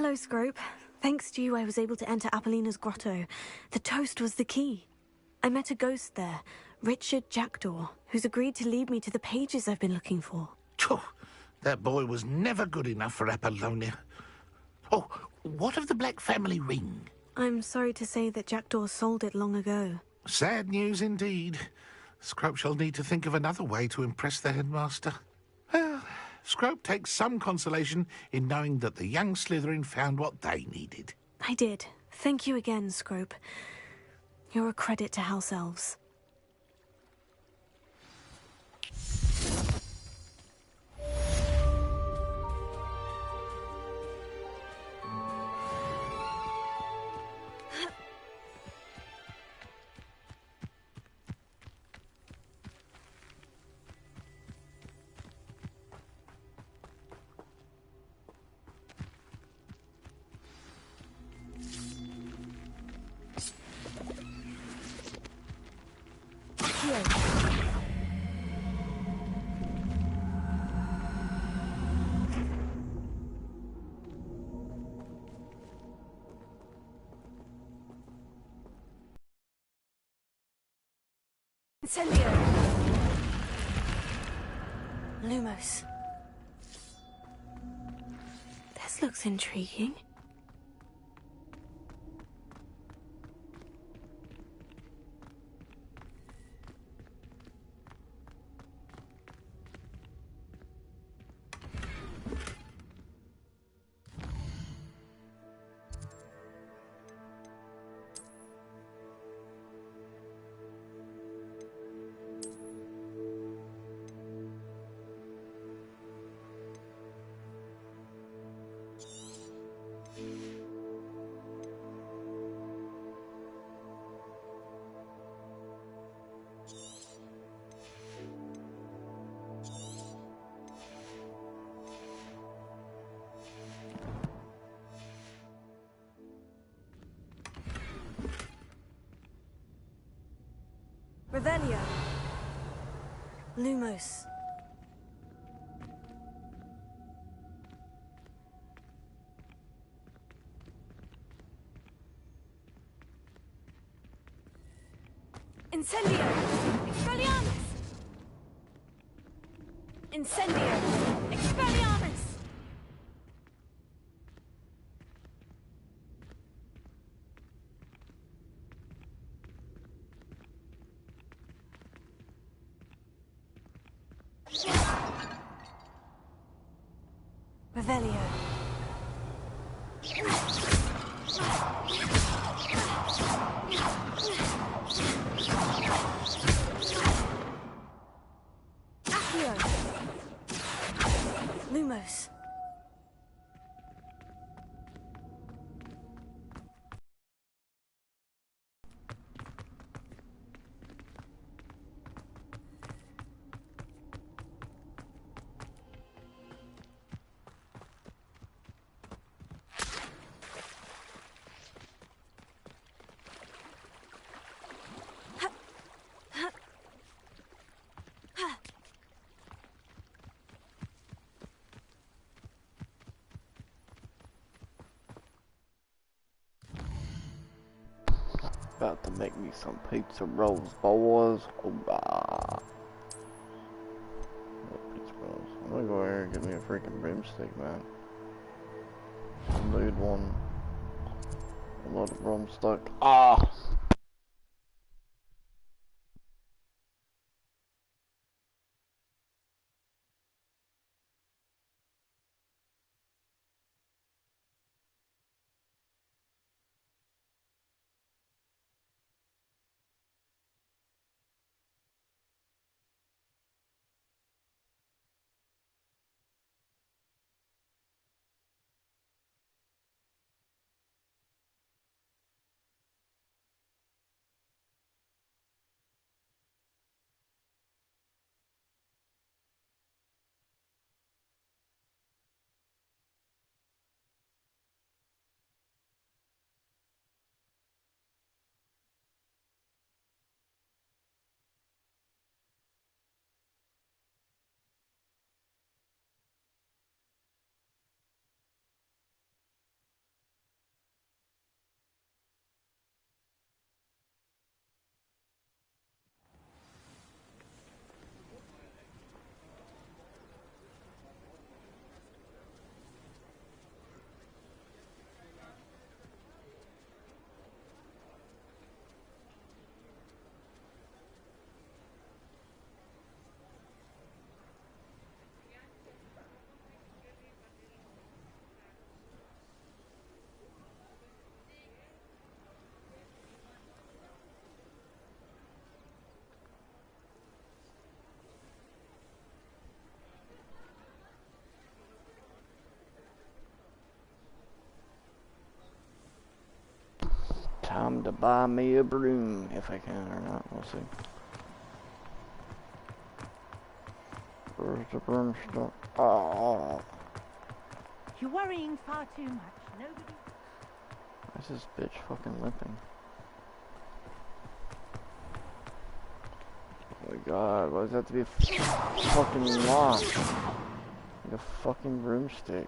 Hello, Scrope. Thanks to you, I was able to enter Apollina's grotto. The toast was the key. I met a ghost there, Richard Jackdaw, who's agreed to lead me to the pages I've been looking for. Phew, that boy was never good enough for Apollonia. Oh, what of the Black family ring? I'm sorry to say that Jackdaw sold it long ago. Sad news indeed. Scrope shall need to think of another way to impress the headmaster. Well, Scrope takes some consolation in knowing that the young Slytherin found what they needed. I did. Thank you again, Scrope. You're a credit to House Elves. Incendio! Lumos. This looks intriguing. Revelio. Lumos. Incendio! Expelliarmus! Incendio! Expelliarmus! Revelio. Accio. Lumos. About to make me some pizza rolls, boys. Oh, pizza rolls. I'm gonna go here and get me a freaking broomstick, man. I need one. A lot of broomstick. Ah! time to buy me a broom, if I can or not. We'll see. Where's the broomstick? Oh. You're worrying far too much. Nobody... Why's this bitch fucking limping? Oh my god, why does that have to be fucking locked? Like a fucking broomstick.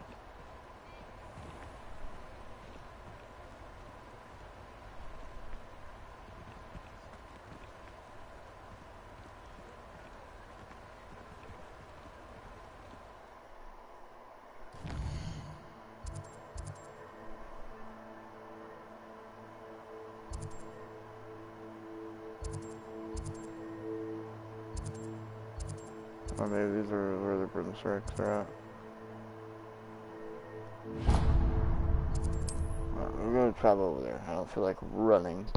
Or maybe these are where the broomsticks are at. We're gonna travel over there. I don't feel like running.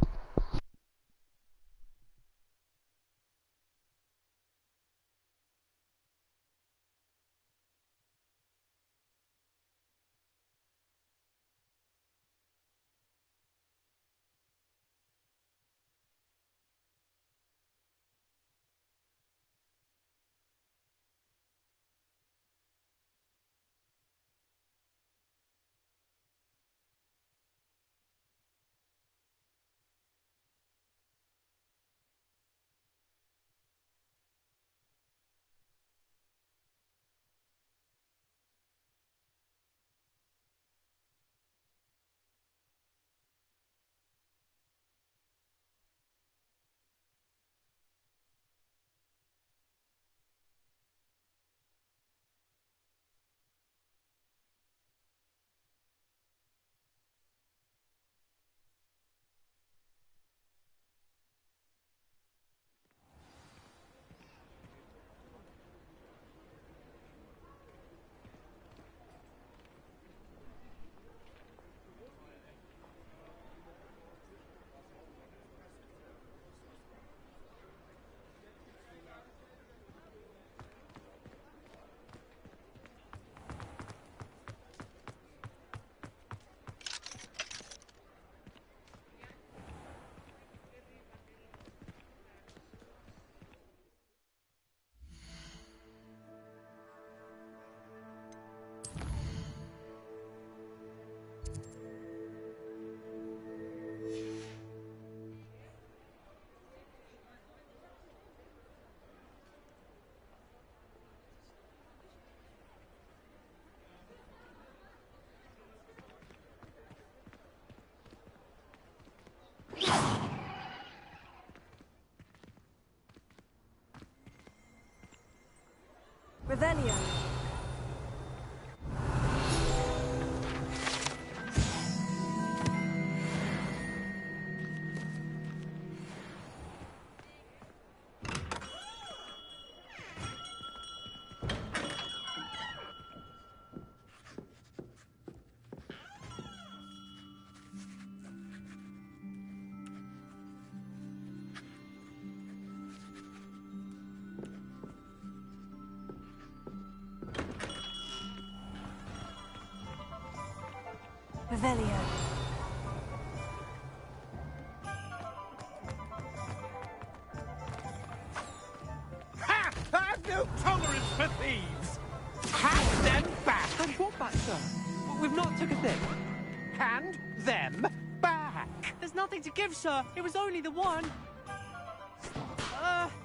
Revelio. Revelio. Ha! I've no tolerance for thieves! Hand them back! Hand what back, sir? We've not took a thing. Hand them back! There's nothing to give, sir. It was only the one.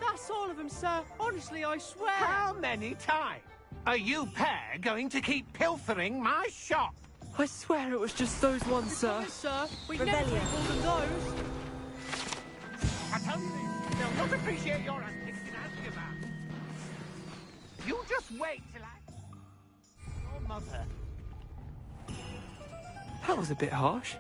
That's all of them, sir. Honestly, I swear. How many times are you pair going to keep pilfering my shop? I swear it was just those ones, sir. Promise, sir. We Revelio. never take more than those. I tell you this, they'll not appreciate your antics in asking about. You just wait till your mother. That was a bit harsh.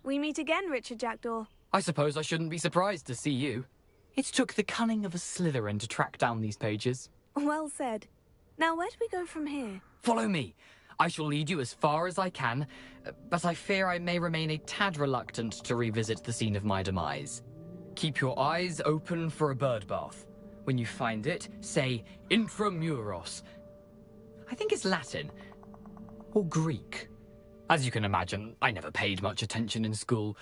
we meet again, Richard Jackdaw. I suppose I shouldn't be surprised to see you. It took the cunning of a Slytherin to track down these pages. Well said. Now, where do we go from here? Follow me. I shall lead you as far as I can, but I fear I may remain a tad reluctant to revisit the scene of my demise. Keep your eyes open for a bird bath. When you find it, say intramuros. I think it's Latin. Or Greek. As you can imagine, I never paid much attention in school.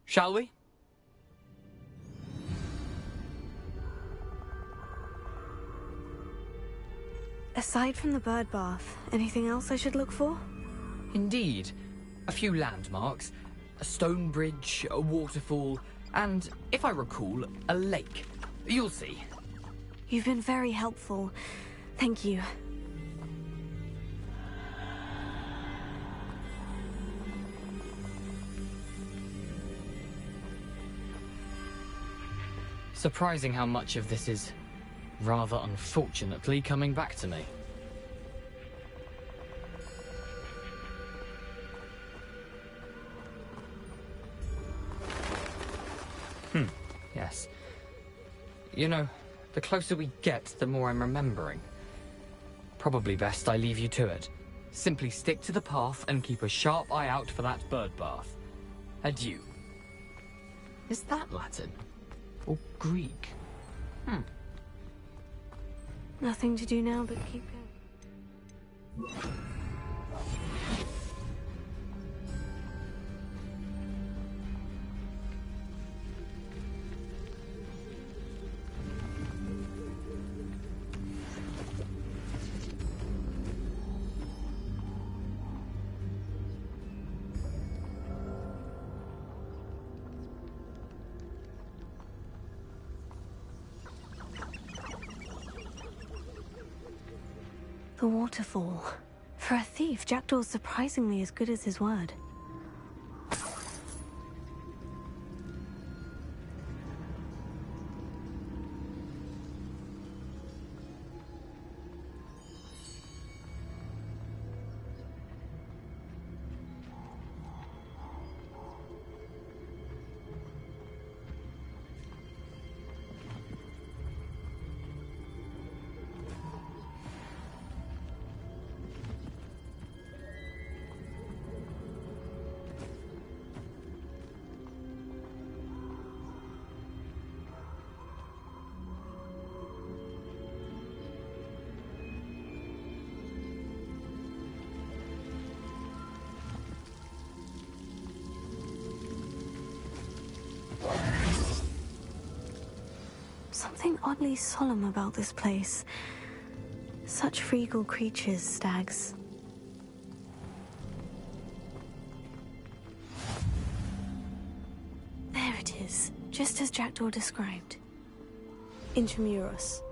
Shall we? Aside from the bird bath, anything else I should look for? Indeed. A few landmarks. A stone bridge, a waterfall, and, if I recall, a lake. You'll see. You've been very helpful. Thank you. Surprising how much of this is, rather unfortunately, coming back to me. Yes. You know, the closer we get, the more I'm remembering. Probably best I leave you to it. Simply stick to the path and keep a sharp eye out for that bird bath. Adieu. Is that Latin? Or Greek? Nothing to do now but keep going. The waterfall. For a thief, Jackdaw's surprisingly as good as his word. Something oddly solemn about this place. Such regal creatures, stags. There it is, just as Jackdaw described. Intramuros.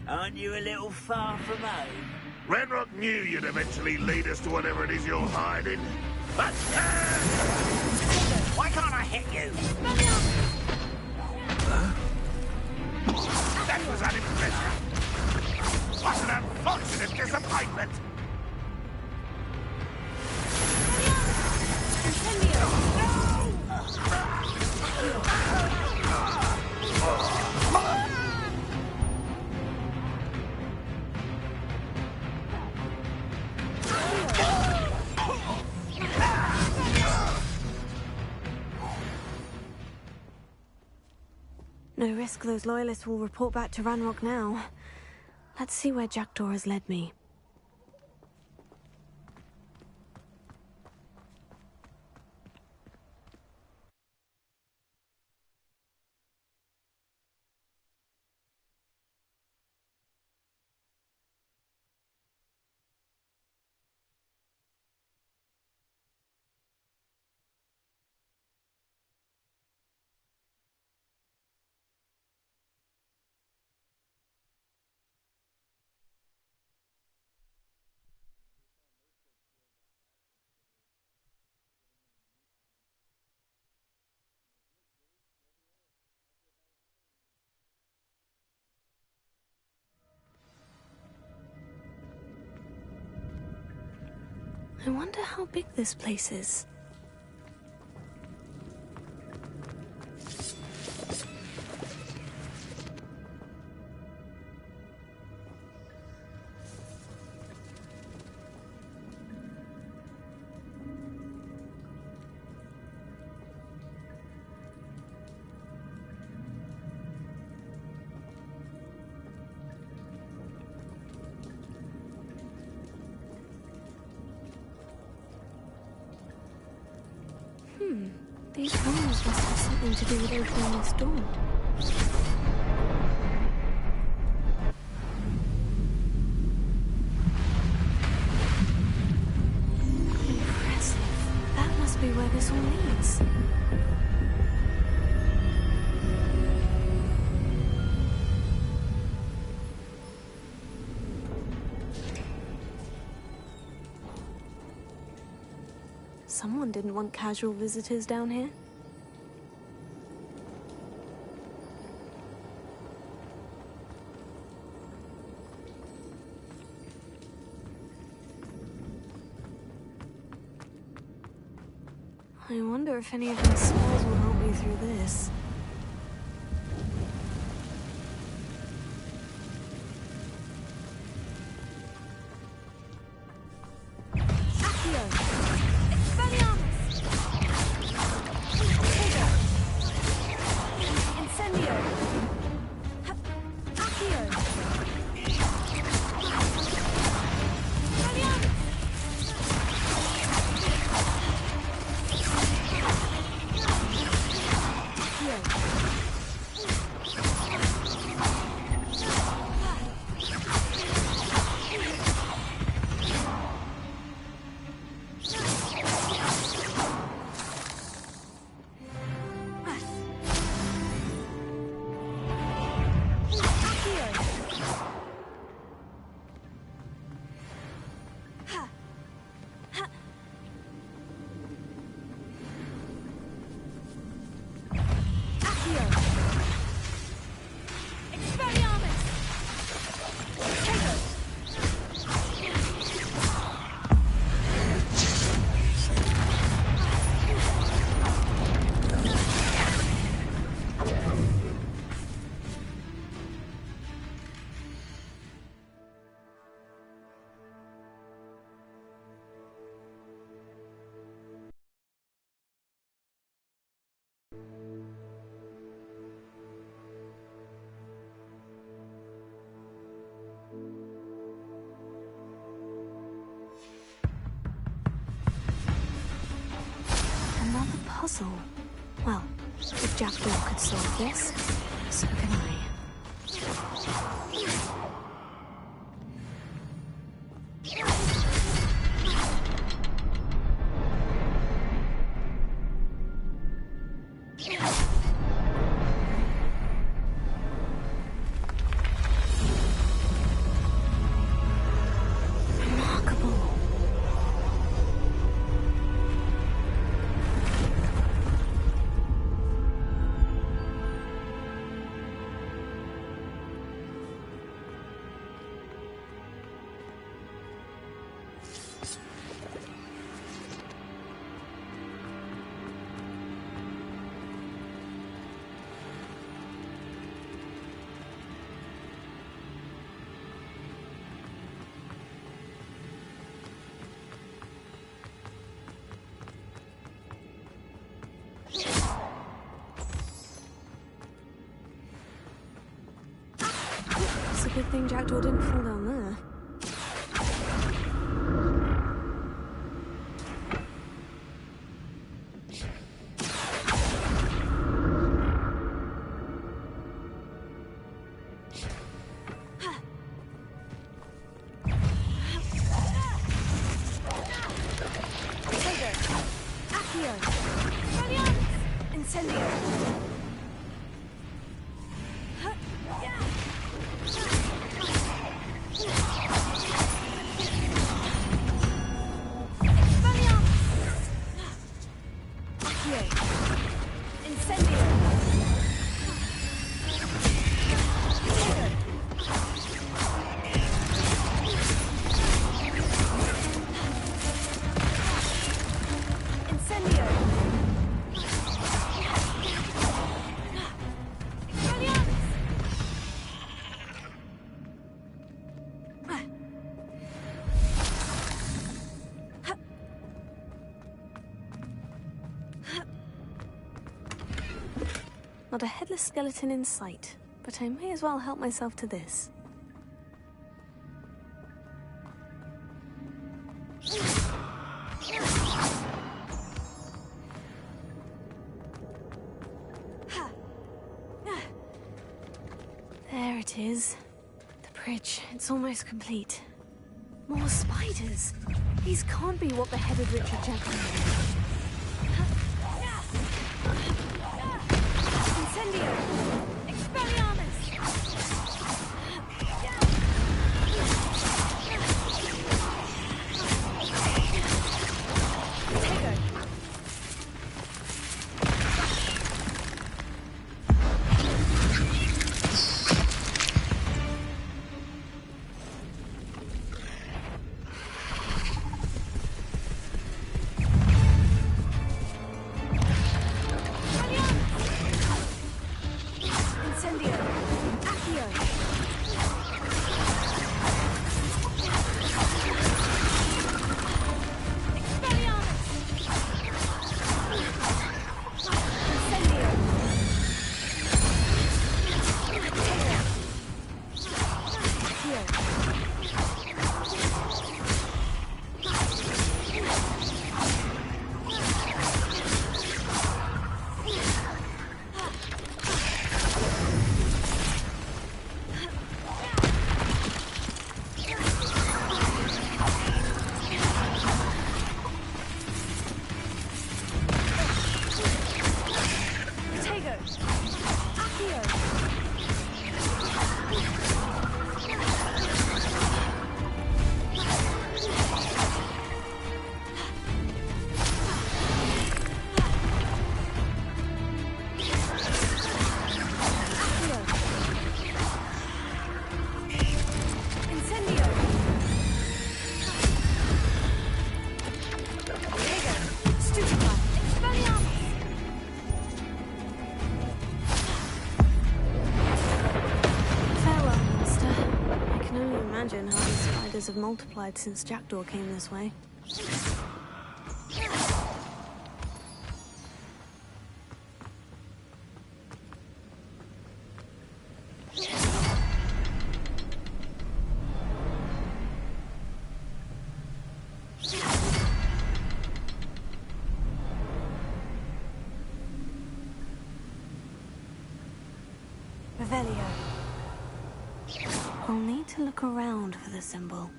Aren't you a little far from home? Renrock knew you'd eventually lead us to whatever it is you're hiding. But Why can't I hit you? that was unimpressive. What an unfortunate disappointment. No! risk those loyalists will report back to Ranrock now. Let's see where Jackdaw has led me. I wonder how big this place is. These rules must have something to do with opening this door. Impressive. That must be where this all leads. Someone didn't want casual visitors down here. I wonder if any of these spells will help me through this. Puzzle. Well, if Jackdaw could solve this, so can I. Good thing Jackdaw didn't fall down there. Not a headless skeleton in sight, but I may as well help myself to this. There it is. The bridge. It's almost complete. More spiders. These can't be what beheaded Richard Jackson. Incendio! Expelliarmus! Have multiplied since Jackdaw came this way. Revelio. I'll need to look around for the symbol.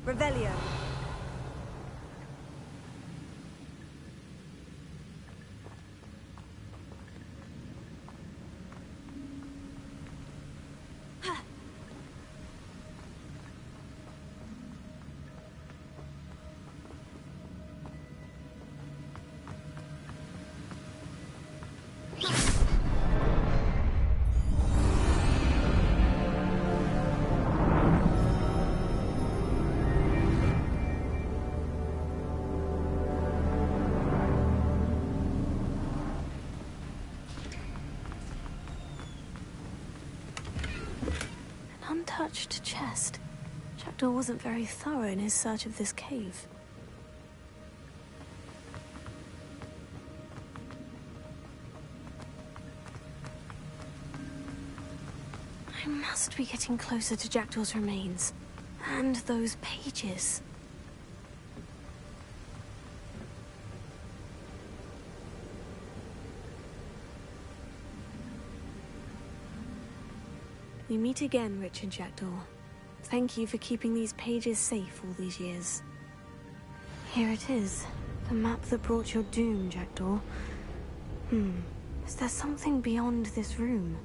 Revelio. Untouched chest. Jackdaw wasn't very thorough in his search of this cave. must be getting closer to Jackdaw's remains. And those pages. We meet again, Richard Jackdaw. Thank you for keeping these pages safe all these years. Here it is. The map that brought your doom, Jackdaw. Is there something beyond this room?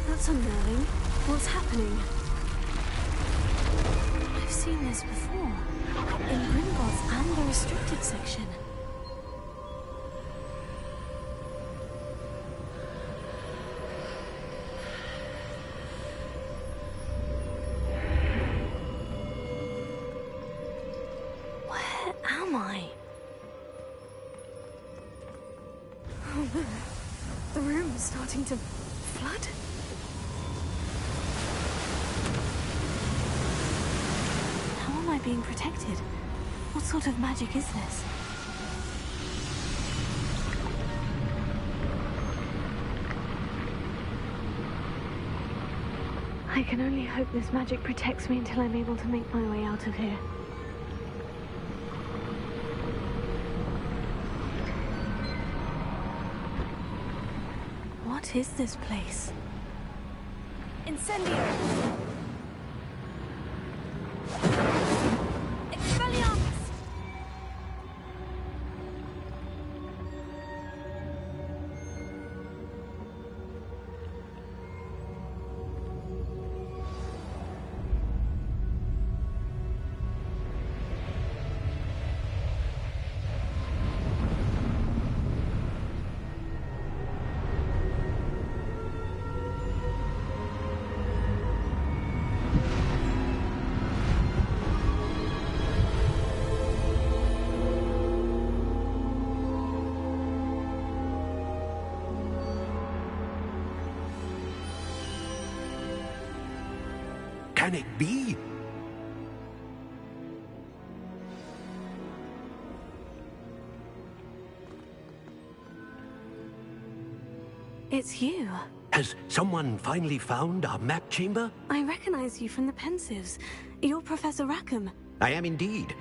That's unnerving. What's happening? I've seen this before. In Gringotts and the restricted section. Where am I? Oh no. The room is starting to flood. How am I being protected? What sort of magic is this? I can only hope this magic protects me until I'm able to make my way out of here. What is this place? Incendio! Expelliarmus! Can it be? It's you. Has someone finally found our map chamber? I recognize you from the Pensives. You're Professor Rackham. I am indeed.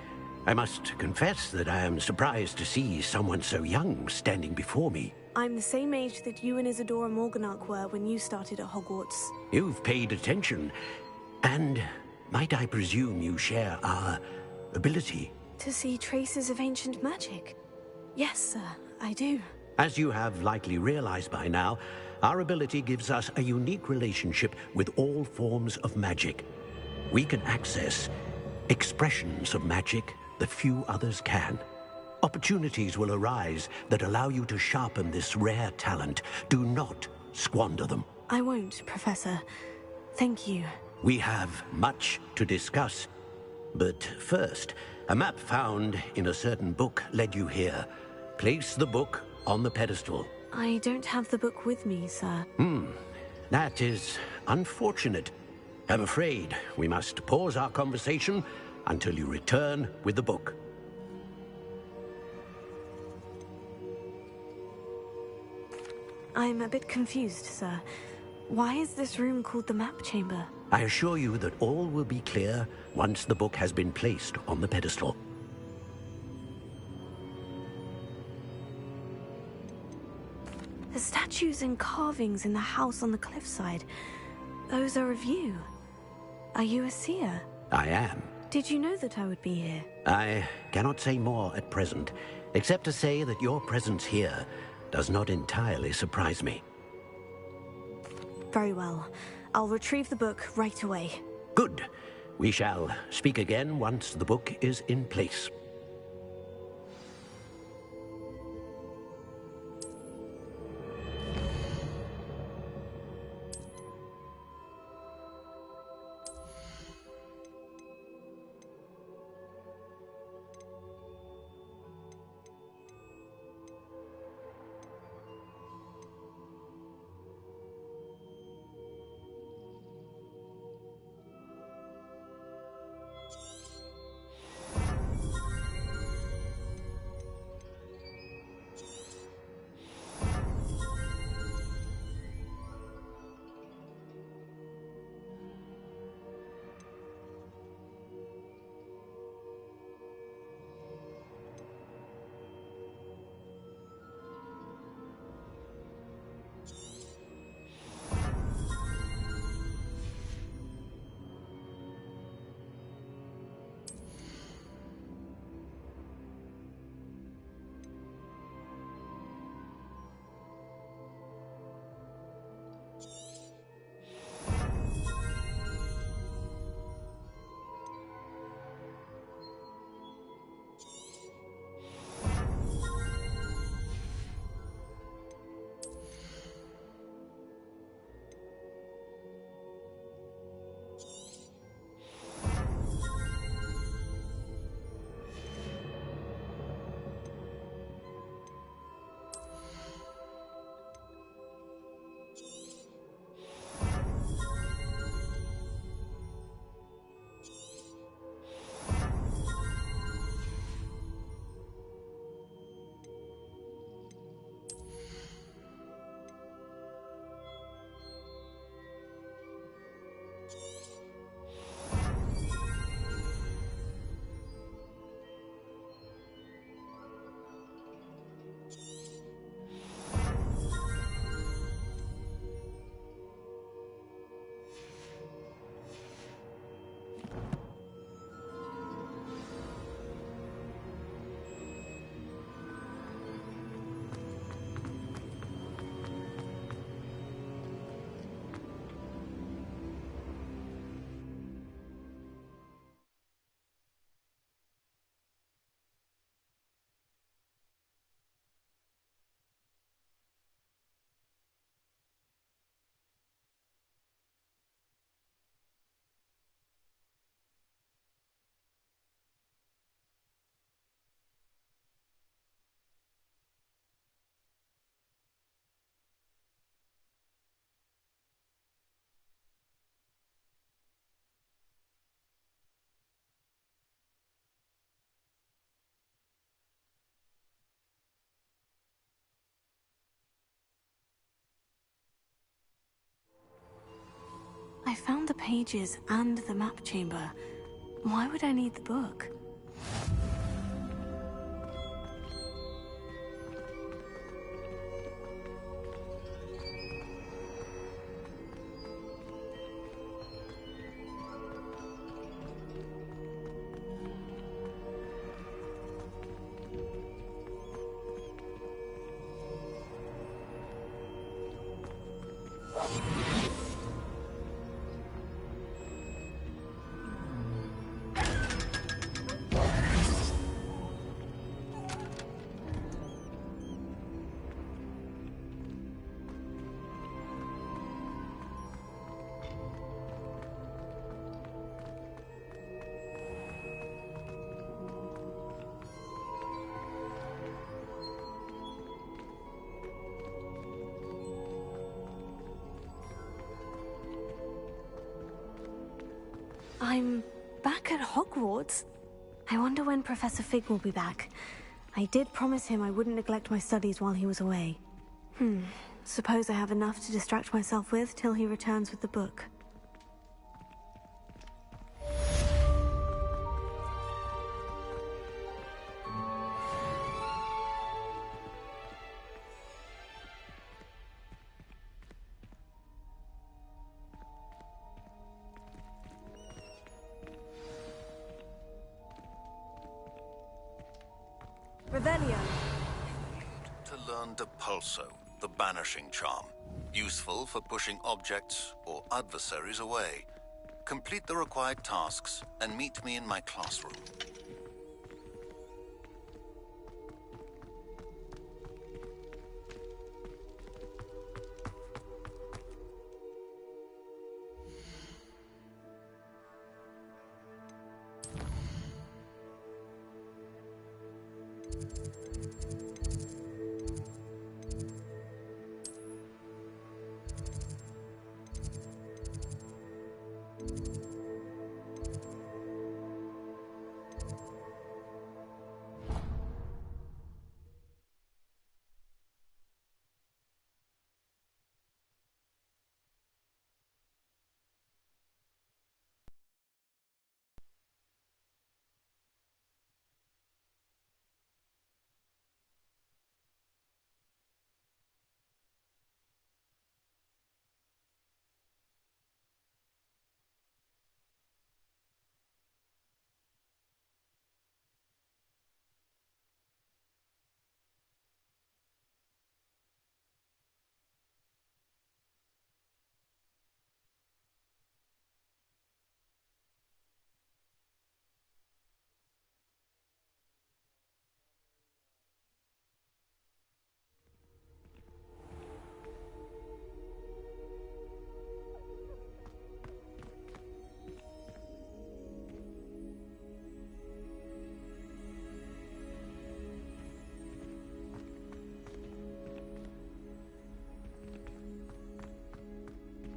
I must confess that I am surprised to see someone so young standing before me. I'm the same age that you and Isadora Morganach were when you started at Hogwarts. You've paid attention, and might I presume you share our ability? To see traces of ancient magic? Yes, sir, I do. As you have likely realized by now, our ability gives us a unique relationship with all forms of magic. We can access expressions of magic that few others can. Opportunities will arise that allow you to sharpen this rare talent. Do not squander them. I won't, Professor. Thank you. We have much to discuss. But first, a map found in a certain book led you here. Place the book on the pedestal. I don't have the book with me, sir. That is unfortunate. I'm afraid we must pause our conversation until you return with the book. I'm a bit confused, sir. Why is this room called the map chamber? I assure you that all will be clear once the book has been placed on the pedestal. The statues and carvings in the house on the cliffside, those are of you. Are you a seer? I am. Did you know that I would be here? I cannot say more at present, except to say that your presence here does not entirely surprise me. Very well. I'll retrieve the book right away. Good. We shall speak again once the book is in place. I found the pages and the map chamber. Why would I need the book? I'm back at Hogwarts. I wonder when Professor Fig will be back. I did promise him I wouldn't neglect my studies while he was away. Suppose I have enough to distract myself with till he returns with the book. Revelio. To learn Depulso, the banishing charm. Useful for pushing objects or adversaries away. Complete the required tasks and meet me in my classroom.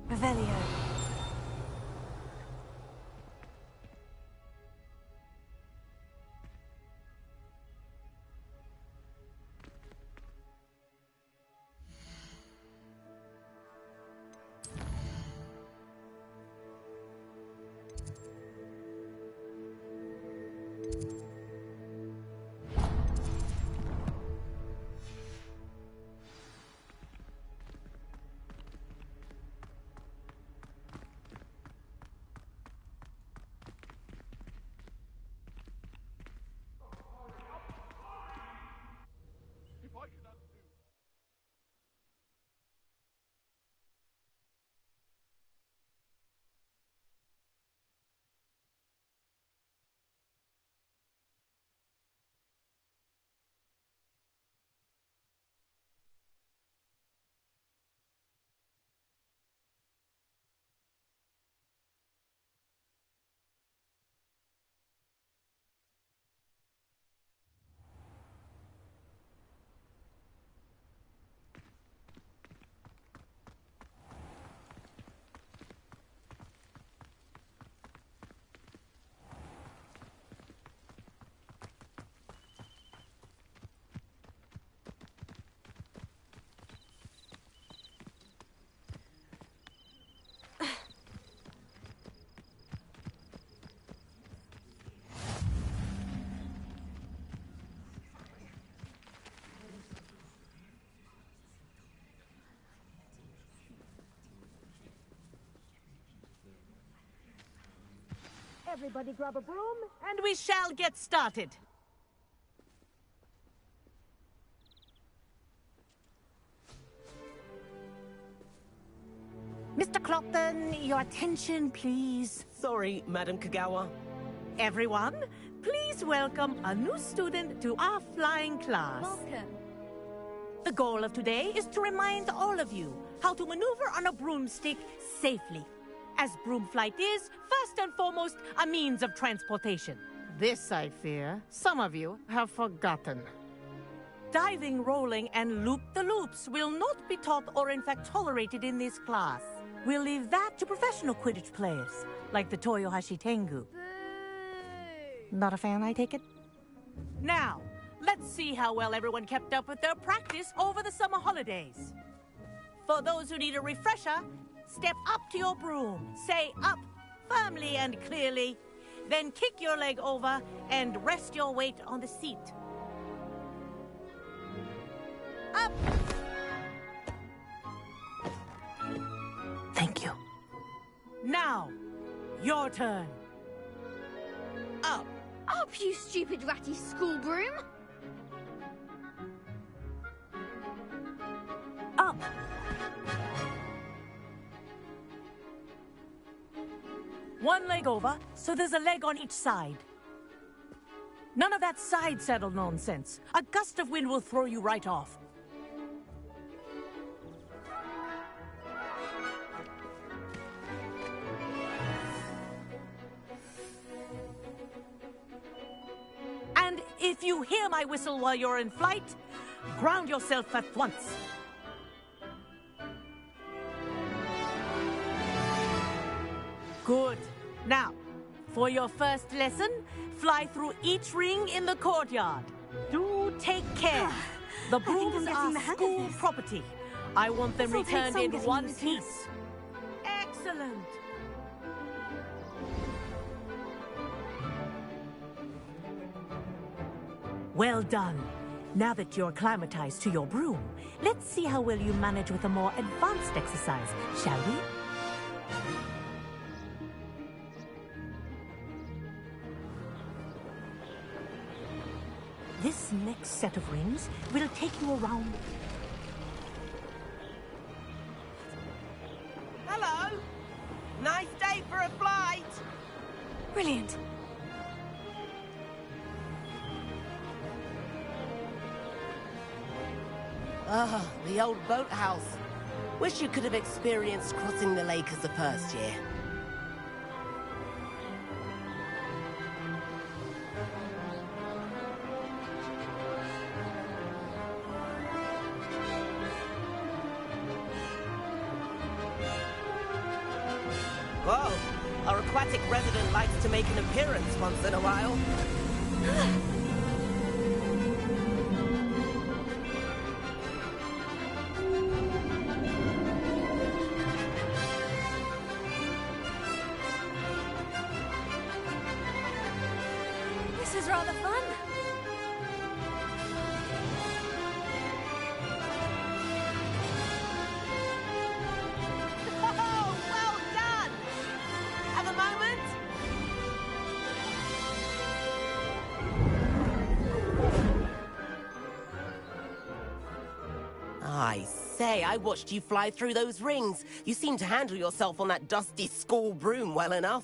Revelio. Everybody grab a broom, and we shall get started. Mr. Clopton, your attention, please. Sorry, Madam Kagawa. Everyone, please welcome a new student to our flying class. Welcome. The goal of today is to remind all of you how to maneuver on a broomstick safely, as broom flight is, first and foremost, a means of transportation. This, I fear, some of you have forgotten. Diving, rolling, and loop-the-loops will not be taught or in fact tolerated in this class. We'll leave that to professional Quidditch players, like the Toyohashi Tengu. Not a fan, I take it? Now, let's see how well everyone kept up with their practice over the summer holidays. For those who need a refresher, step up to your broom, say up firmly and clearly, then kick your leg over and rest your weight on the seat. Up! Thank you. Now, your turn. Up. Up, you stupid ratty school broom! Up. One leg over, so there's a leg on each side. None of that side saddle nonsense. A gust of wind will throw you right off. And if you hear my whistle while you're in flight, ground yourself at once. Good. Now, for your first lesson, fly through each ring in the courtyard. Do take care. The brooms are school property. I want them returned in one piece. Excellent. Well done. Now that you're acclimatized to your broom, let's see how well you manage with a more advanced exercise, shall we? This next set of rings will take you around. Hello! Nice day for a flight! Brilliant. Ah, the old boathouse. Wish you could have experienced crossing the lake as a first year. Whoa, our aquatic resident likes to make an appearance once in a while. This is rather fun. Oh, well done! Have a moment? I say, I watched you fly through those rings. You seem to handle yourself on that dusty school broom well enough.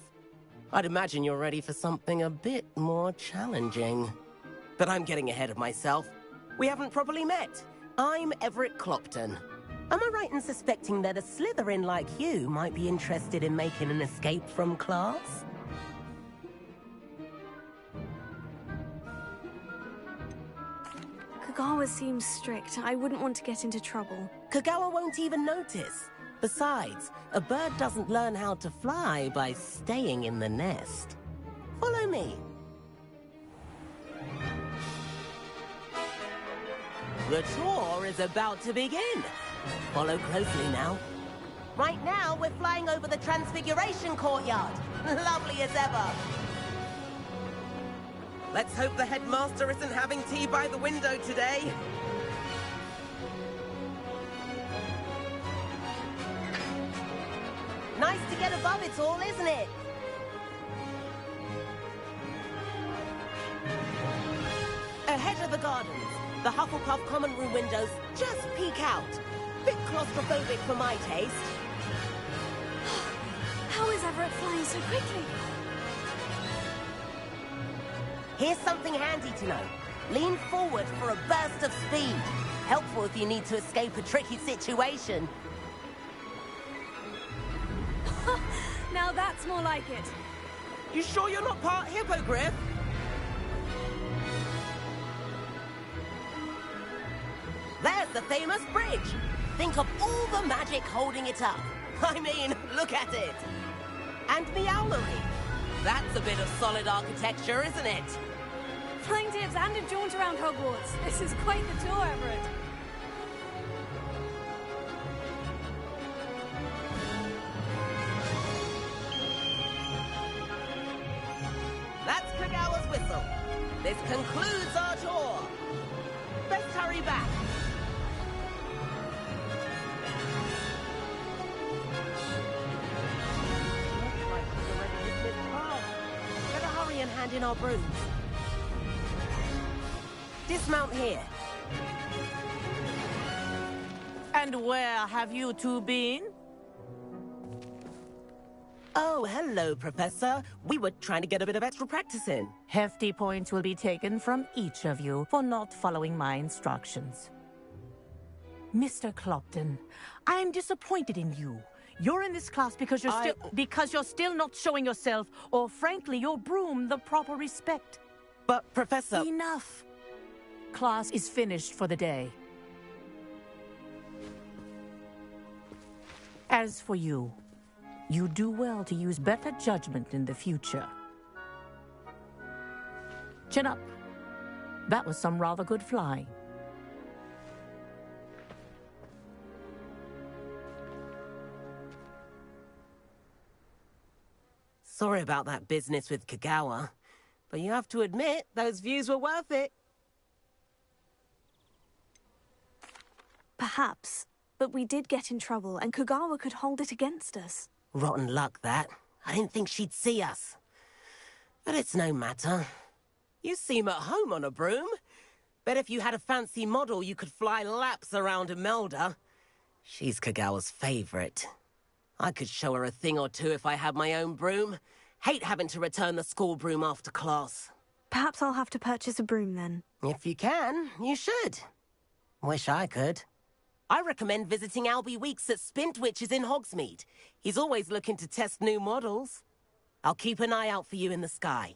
I'd imagine you're ready for something a bit more challenging. But I'm getting ahead of myself. We haven't properly met. I'm Everett Clopton. Am I right in suspecting that a Slytherin like you might be interested in making an escape from class? Kagawa seems strict. I wouldn't want to get into trouble. Kagawa won't even notice. Besides, a bird doesn't learn how to fly by staying in the nest. Follow me. The tour is about to begin. Follow closely now. Right now, we're flying over the Transfiguration Courtyard. Lovely as ever. Let's hope the headmaster isn't having tea by the window today. Nice to get above it all, isn't it? Ahead of the gardens, the Hufflepuff common room windows just peek out. Bit claustrophobic for my taste. Everett flying so quickly? Here's something handy to know. Lean forward for a burst of speed. Helpful if you need to escape a tricky situation. Now that's more like it. You sure you're not part hippogriff? There's the famous bridge. Think of all the magic holding it up. I mean, look at it. And the owlery. That's a bit of solid architecture, isn't it? Flying tips and a jaunt around Hogwarts. This is quite the tour, Everett. That's Kagawa's whistle. This concludes our tour. Let's hurry back. Looks like we're already dismissed class. Better hurry and hand in our brooms. Dismount here. And where have you two been? Oh, hello, Professor. We were trying to get a bit of extra practice in. Hefty points will be taken from each of you for not following my instructions. Mr. Clopton, I'm disappointed in you. You're in this class because you're still not showing yourself, or frankly, your broom the proper respect. But, Professor... Enough. Class is finished for the day. As for you, you do well to use better judgment in the future. Chin up. That was some rather good flying. Sorry about that business with Kagawa, but you have to admit, those views were worth it. Perhaps, but we did get in trouble, and Kagawa could hold it against us. Rotten luck, that. I didn't think she'd see us. But it's no matter. You seem at home on a broom. Bet if you had a fancy model, you could fly laps around Imelda. She's Kagawa's favorite. I could show her a thing or two if I had my own broom. Hate having to return the school broom after class. Perhaps I'll have to purchase a broom then. If you can, you should. Wish I could. I recommend visiting Albie Weeks at Spintwitches in Hogsmeade. He's always looking to test new models. I'll keep an eye out for you in the sky.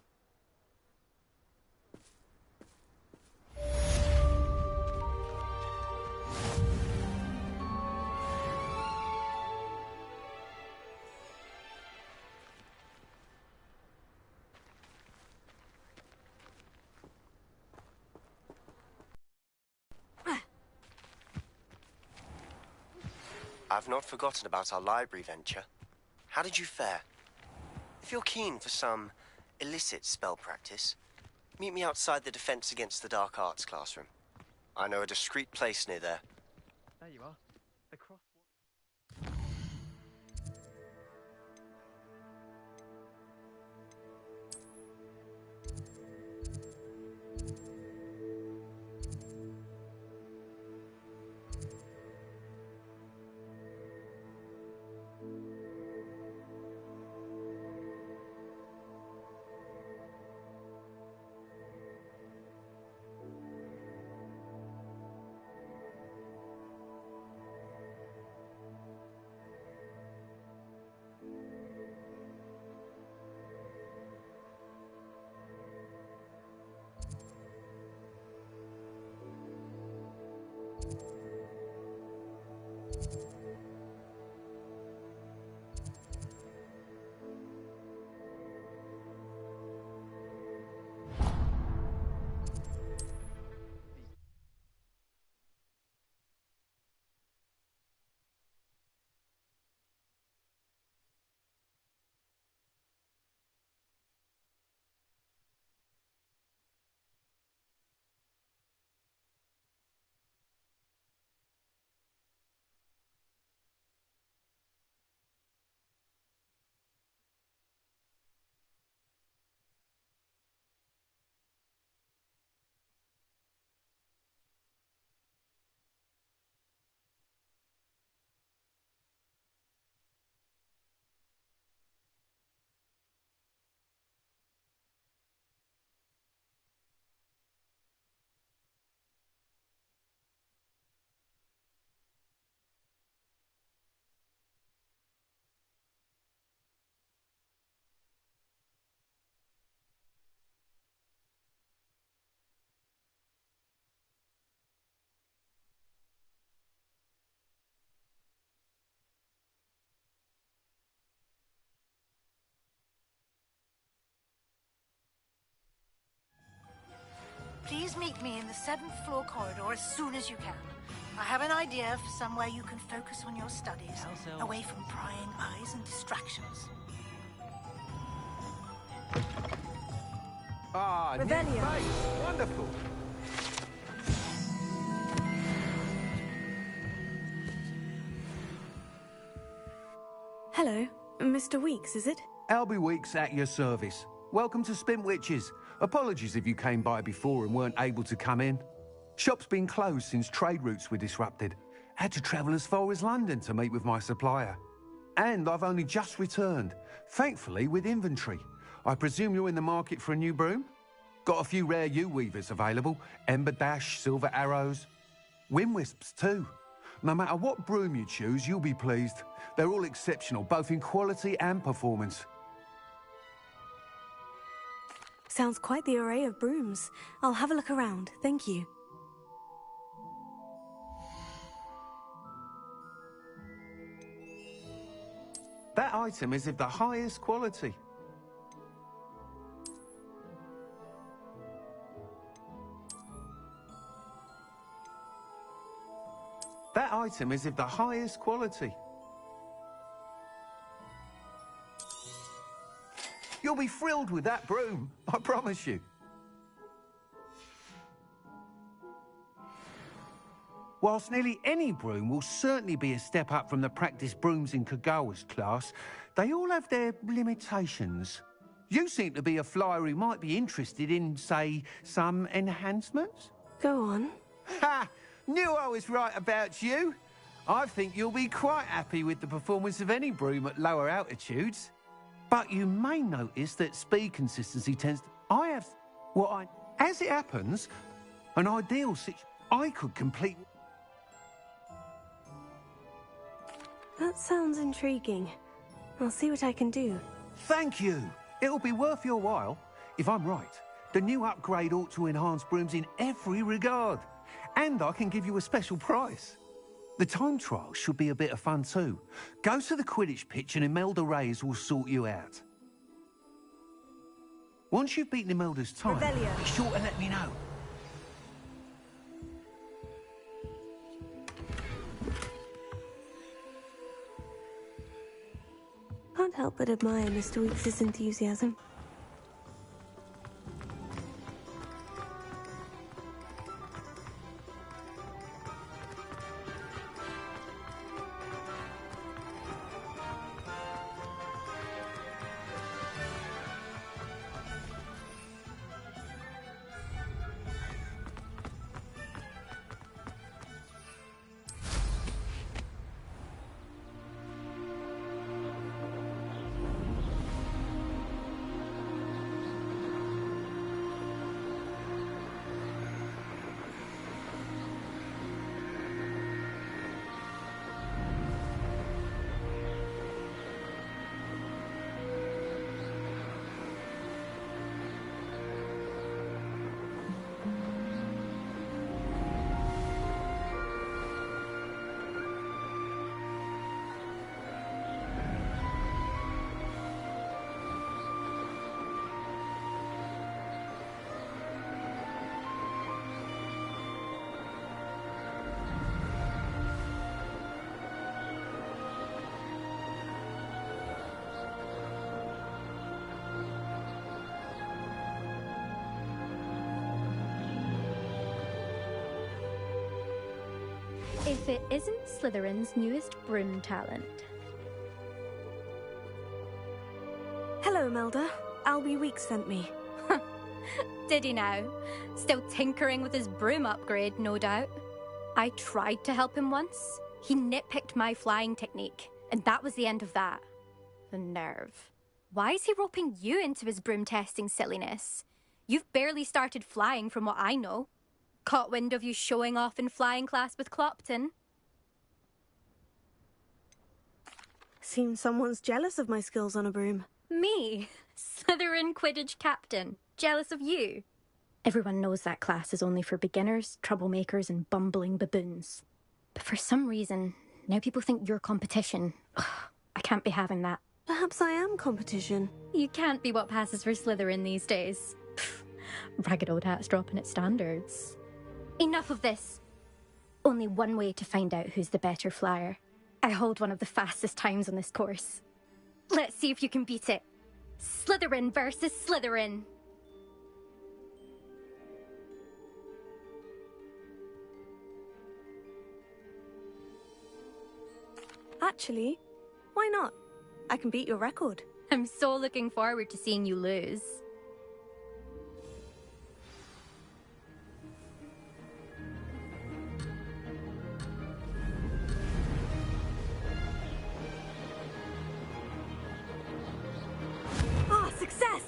I've not forgotten about our library venture. How did you fare? If you're keen for some illicit spell practice, meet me outside the Defense Against the Dark Arts classroom. I know a discreet place near there. There you are. Across. Please meet me in the 7th floor corridor as soon as you can. I have an idea for somewhere you can focus on your studies, away from prying eyes and distractions. Ah, new face. Wonderful. Hello, Mr. Weeks, is it? Albie Weeks at your service. Welcome to Spintwitches. Apologies if you came by before and weren't able to come in. Shop's been closed since trade routes were disrupted. Had to travel as far as London to meet with my supplier. And I've only just returned, thankfully with inventory. I presume you're in the market for a new broom? Got a few rare U-weavers available. Ember Dash, Silver Arrows. Wind-wisps too. No matter what broom you choose, you'll be pleased. They're all exceptional, both in quality and performance. Sounds quite the array of brooms. I'll have a look around, thank you. That item is of the highest quality. That item is of the highest quality. You'll be thrilled with that broom, I promise you. Whilst nearly any broom will certainly be a step up from the practice brooms in Kagawa's class, they all have their limitations. You seem to be a flyer who might be interested in, say, some enhancements? Go on. Ha! Knew I was right about you. I think you'll be quite happy with the performance of any broom at lower altitudes. But you may notice that speed consistency tends to... I have what I... As it happens, an ideal situation I could complete... That sounds intriguing. I'll see what I can do. Thank you. It'll be worth your while. If I'm right, the new upgrade ought to enhance brooms in every regard. And I can give you a special price. The time trial should be a bit of fun too. Go to the Quidditch pitch and Imelda Reyes will sort you out. Once you've beaten Imelda's time, be sure to let me know. Can't help but admire Mr. Weeks' enthusiasm. If it isn't Slytherin's newest broom talent. Hello, Imelda. Albie Weeks sent me. Did he now? Still tinkering with his broom upgrade, no doubt. I tried to help him once. He nitpicked my flying technique, and that was the end of that. The nerve. Why is he roping you into his broom testing silliness? You've barely started flying from what I know. Caught wind of you showing off in flying class with Clopton. Seems someone's jealous of my skills on a broom. Me? Slytherin Quidditch captain. Jealous of you? Everyone knows that class is only for beginners, troublemakers and bumbling baboons. But for some reason, now people think you're competition. Ugh, I can't be having that. Perhaps I am competition. You can't be what passes for Slytherin these days. Pfft, Ragged old hat's dropping its standards. Enough of this. Only one way to find out who's the better flyer. I hold one of the fastest times on this course. Let's see if you can beat it. Slytherin versus Slytherin. Actually, why not? I can beat your record. I'm so looking forward to seeing you lose. Ah, success!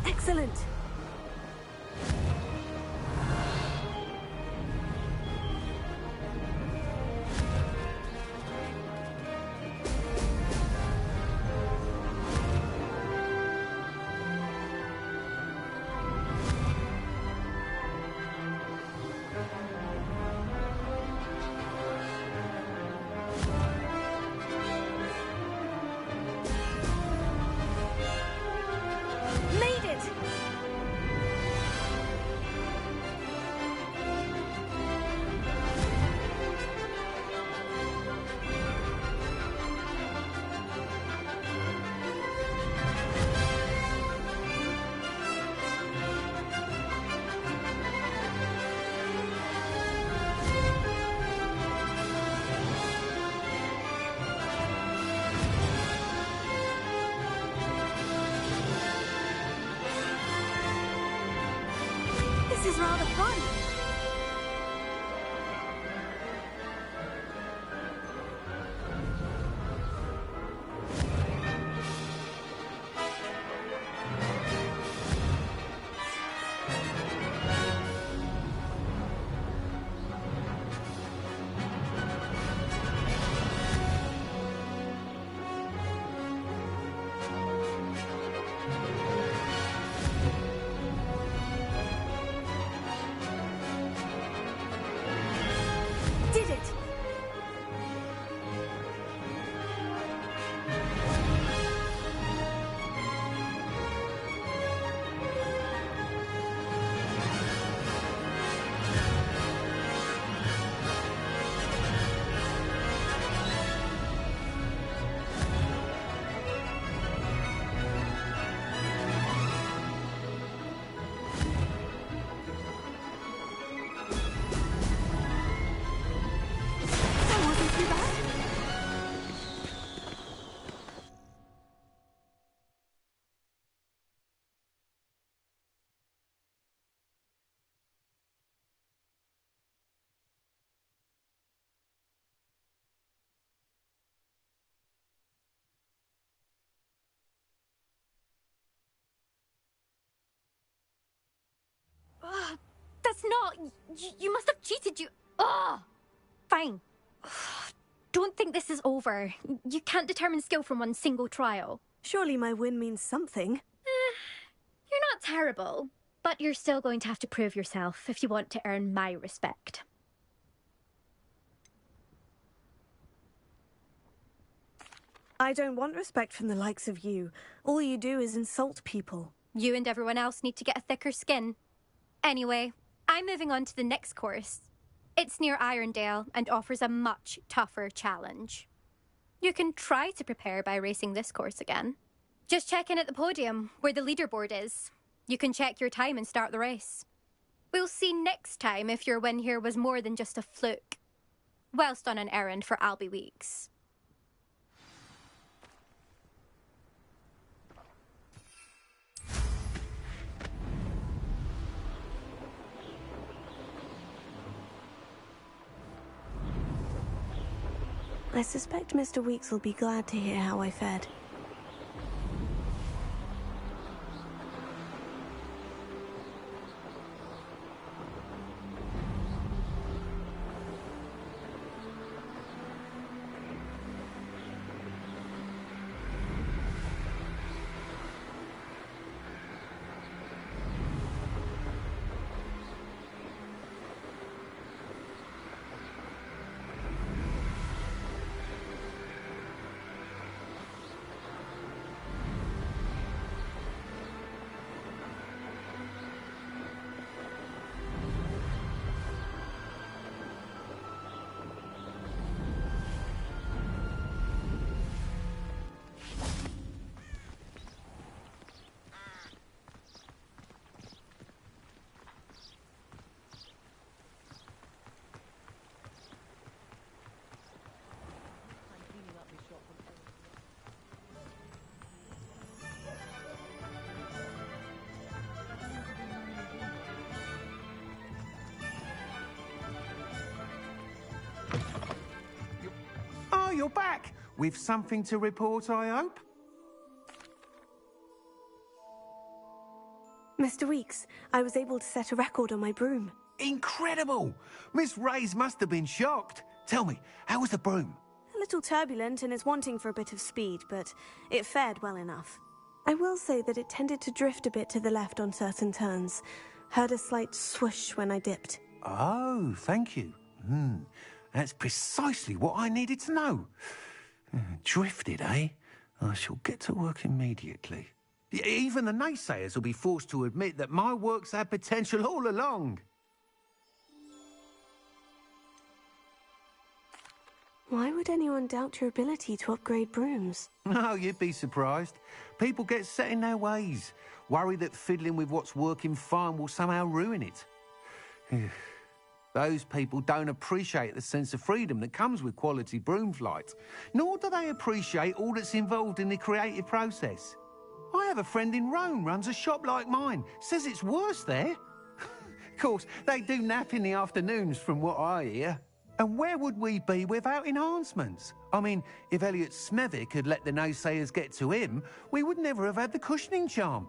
Excellent. This is rather fun. Did it! That wasn't too bad. That's not... You must have cheated, you... Ugh! Fine. Don't think this is over. You can't determine skill from one single trial. Surely my win means something. You're not terrible, but you're still going to have to prove yourself if you want to earn my respect. I don't want respect from the likes of you. All you do is insult people. You and everyone else need to get a thicker skin. Anyway, I'm moving on to the next course. It's near Irondale and offers a much tougher challenge. You can try to prepare by racing this course again. Just check in at the podium, where the leaderboard is. You can check your time and start the race. We'll see next time if your win here was more than just a fluke. Whilst on an errand for Albie Weeks. I suspect Mr. Weeks will be glad to hear how I fared. Oh, you're back. With something to report, I hope? Mr. Weeks, I was able to set a record on my broom. Incredible! Miss Reyes must have been shocked. Tell me, how was the broom? A little turbulent and is wanting for a bit of speed, but it fared well enough. I will say that it tended to drift a bit to the left on certain turns. Heard a slight swoosh when I dipped. Oh, thank you. That's precisely what I needed to know. Drifted, eh? I shall get to work immediately. Even the naysayers will be forced to admit that my work's had potential all along. Why would anyone doubt your ability to upgrade brooms? No, you'd be surprised. People get set in their ways, worry that fiddling with what's working fine will somehow ruin it. Those people don't appreciate the sense of freedom that comes with quality broom flight, nor do they appreciate all that's involved in the creative process. I have a friend in Rome runs a shop like mine, says it's worse there. Of course, they do nap in the afternoons from what I hear. And where would we be without enhancements? I mean, if Elliot Smethwick had let the naysayers get to him, we would never have had the cushioning charm.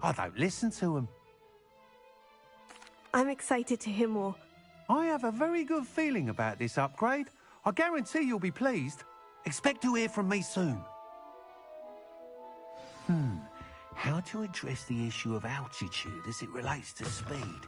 I don't listen to them. I'm excited to hear more. I have a very good feeling about this upgrade. I guarantee you'll be pleased. Expect to hear from me soon. How to address the issue of altitude as it relates to speed?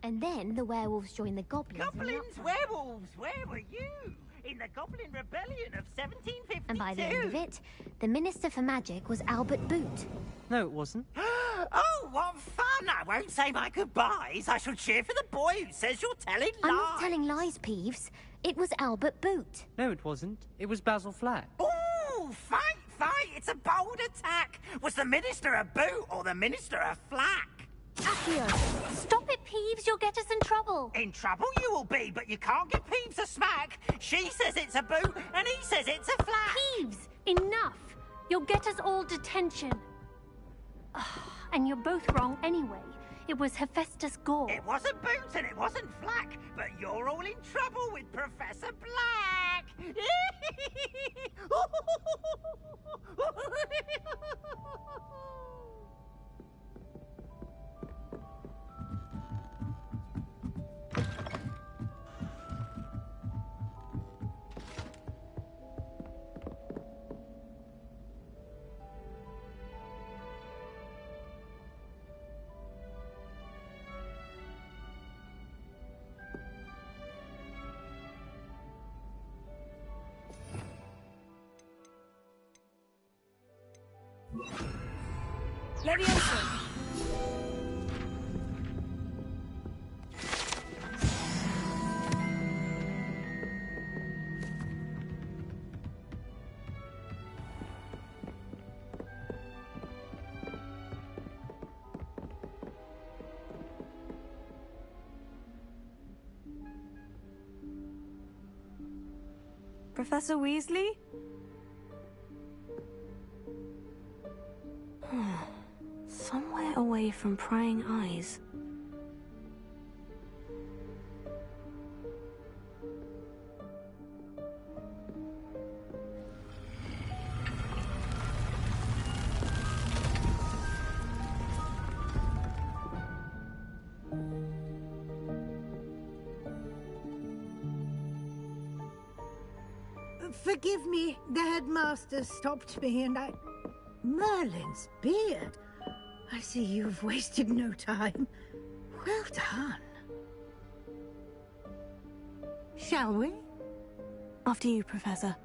And then the werewolves joined the goblins. Goblins, werewolves, where were you? In the Goblin Rebellion of 1752. And by the end of it, the Minister for Magic was Albert Boot. No, it wasn't. Oh, what fun! I won't say my goodbyes. I shall cheer for the boy who says you're telling lies. I'm not telling lies, Peeves. It was Albert Boot. No, it wasn't. It was Basil Flack. Oh, thank It's a bold attack. Was the Minister a boot or the Minister a flack? Accio, stop it, Peeves. You'll get us in trouble. In trouble you will be, but you can't give Peeves a smack. She says it's a boot, and he says it's a flack. Peeves, enough. You'll get us all detention. And you're both wrong anyway. It was Hephaestus Gore. It wasn't boot and it wasn't flack, but you're all in trouble with Professor Black. Leviosa. Professor Weasley? Somewhere away from prying eyes. Forgive me, the headmaster stopped me and Merlin's beard. I see you've wasted no time. Well done. Shall we? After you, Professor.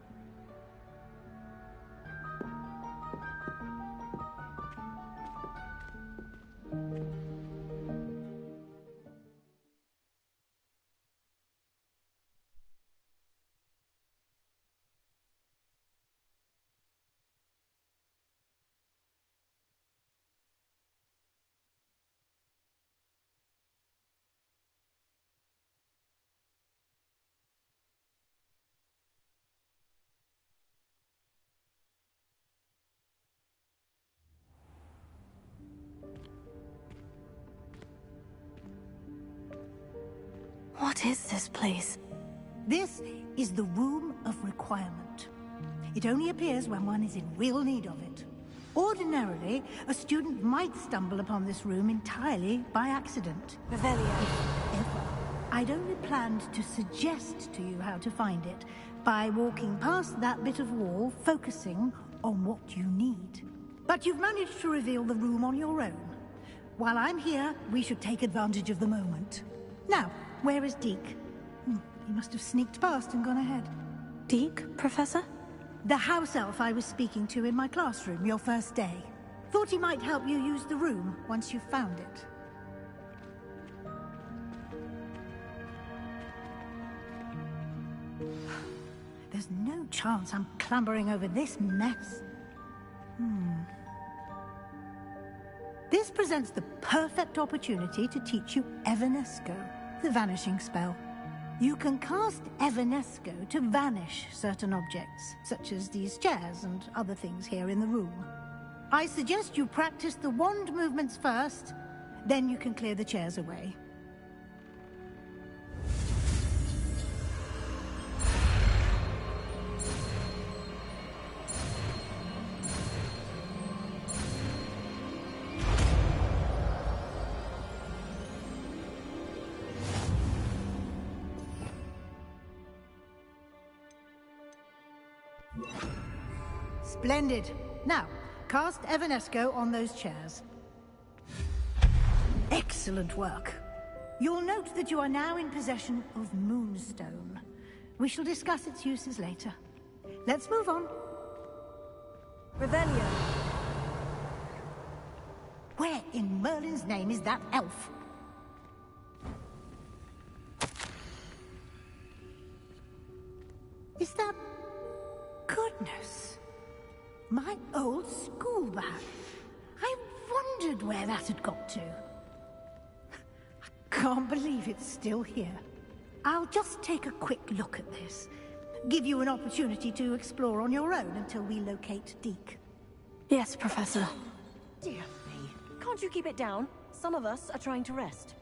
What is this place? This is the Room of Requirement. It only appears when one is in real need of it. Ordinarily, a student might stumble upon this room entirely by accident. Revelio. However, I'd only planned to suggest to you how to find it by walking past that bit of wall, focusing on what you need. But you've managed to reveal the room on your own. While I'm here, we should take advantage of the moment. Now, where is Deke? He must have sneaked past and gone ahead. Deke, Professor? The house elf I was speaking to in my classroom your first day. Thought he might help you use the room once you've found it. There's no chance I'm clambering over this mess. This presents the perfect opportunity to teach you Evanesco, the vanishing spell. You can cast Evanesco to vanish certain objects, such as these chairs and other things here in the room. I suggest you practice the wand movements first, then you can clear the chairs away. Splendid. Now, cast Evanesco on those chairs. Excellent work. You'll note that you are now in possession of Moonstone. We shall discuss its uses later. Let's move on. Revelio. Where in Merlin's name is that elf? Is that... Goodness. My old school bag. I wondered where that had got to. I can't believe it's still here. I'll just take a quick look at this. Give you an opportunity to explore on your own until we locate Deke. Yes, Professor. Dear me. Can't you keep it down? Some of us are trying to rest.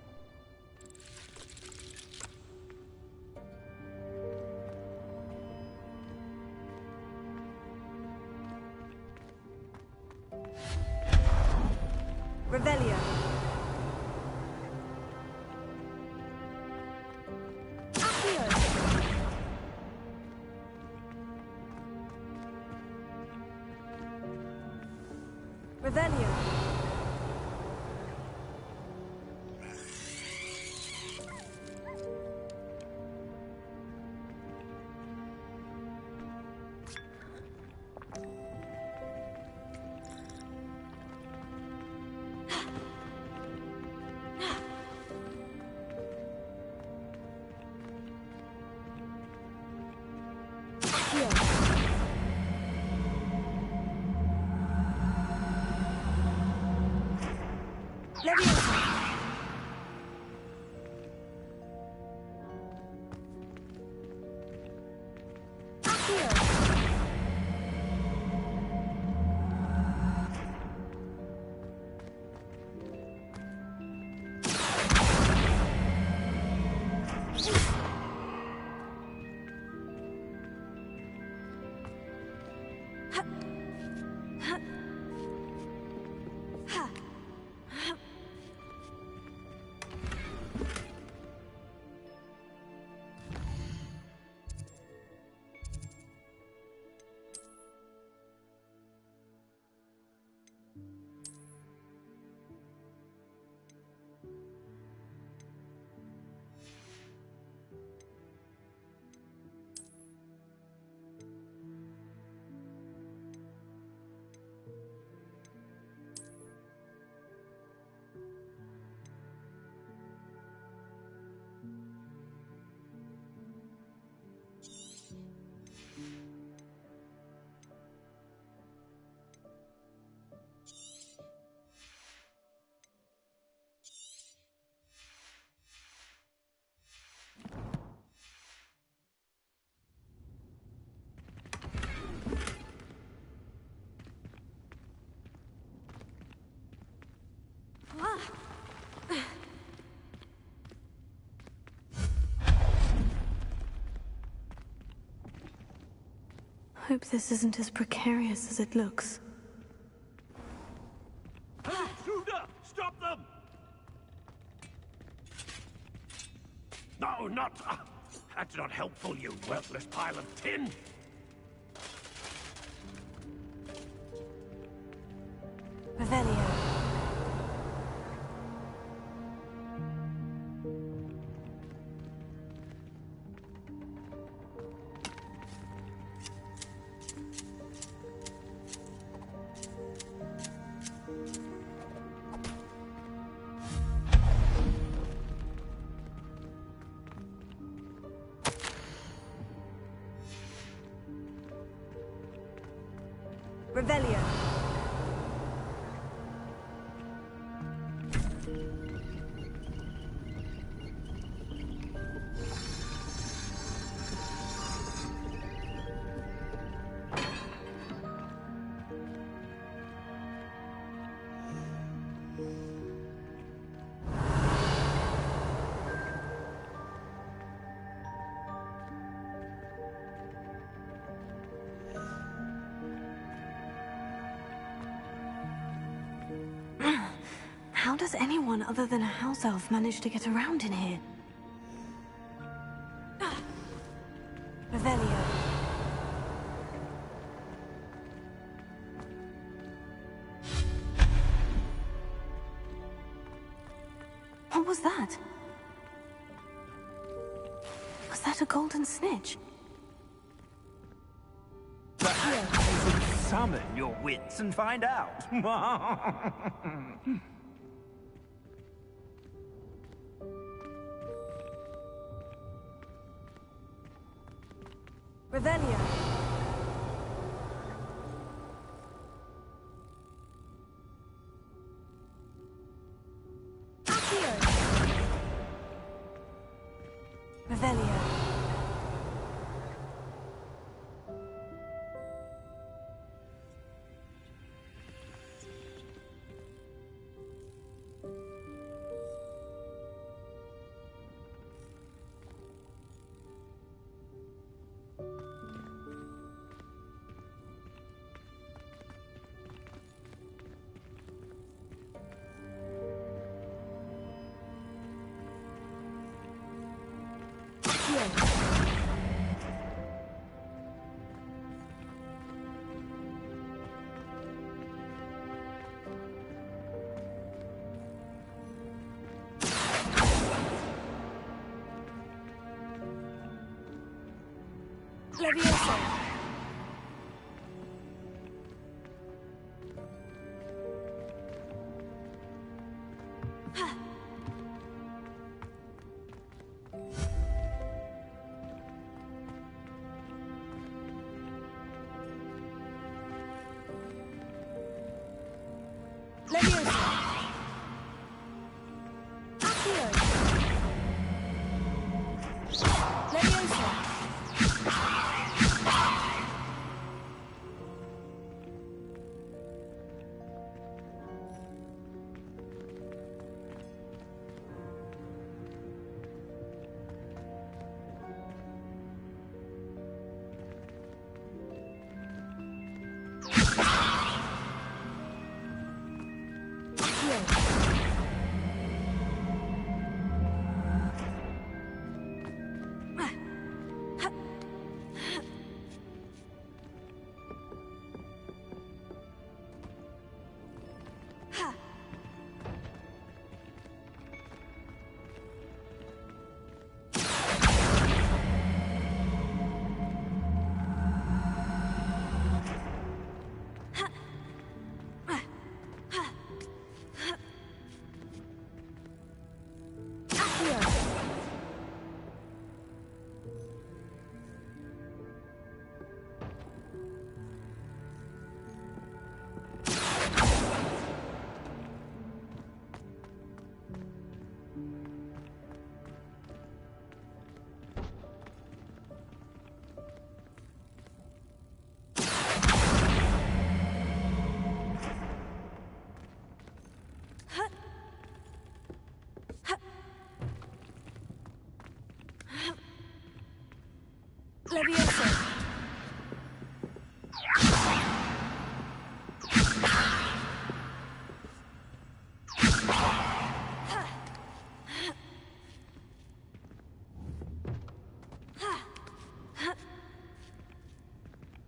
Revelio. Revelio. Hope this isn't as precarious as it looks. Intruder! Stop them! No, not... that's not helpful, you worthless pile of tin! Revelio. Revelio. How does anyone other than a house elf manage to get around in here? Revelio. What was that? Was that a golden snitch? Summon your wits and find out. Revelio. Leviosa. Leviosa.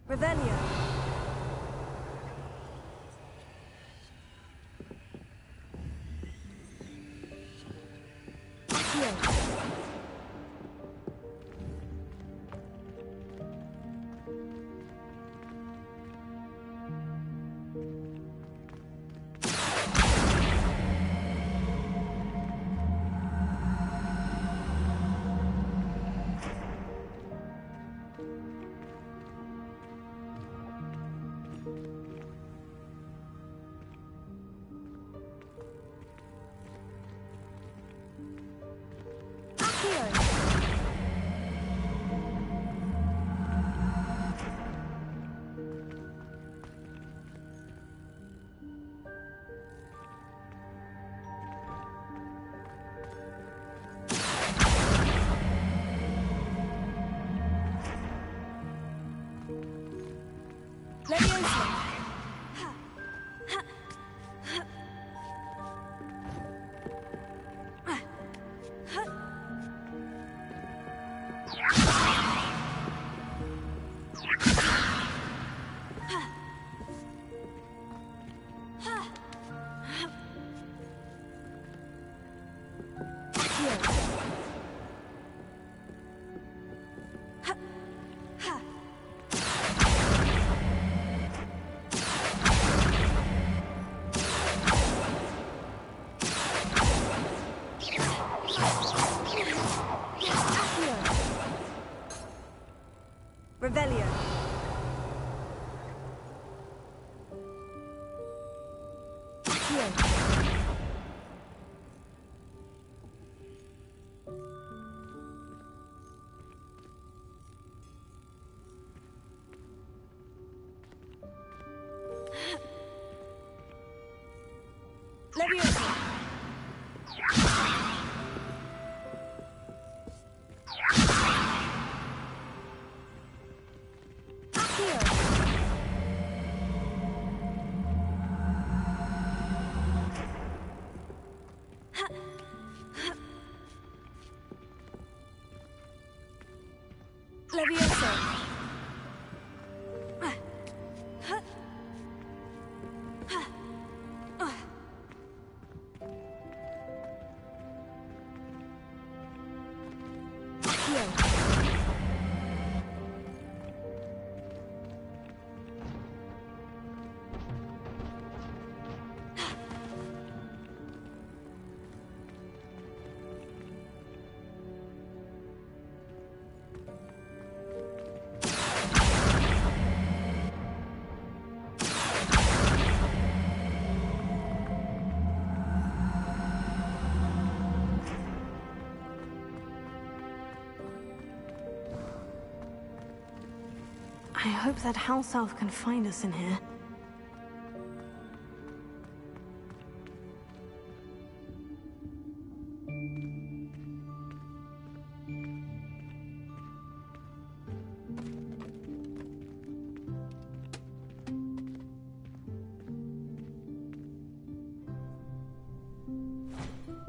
Revelio. Revelio. Leviosa. Leviosa. I hope that house elf can find us in here.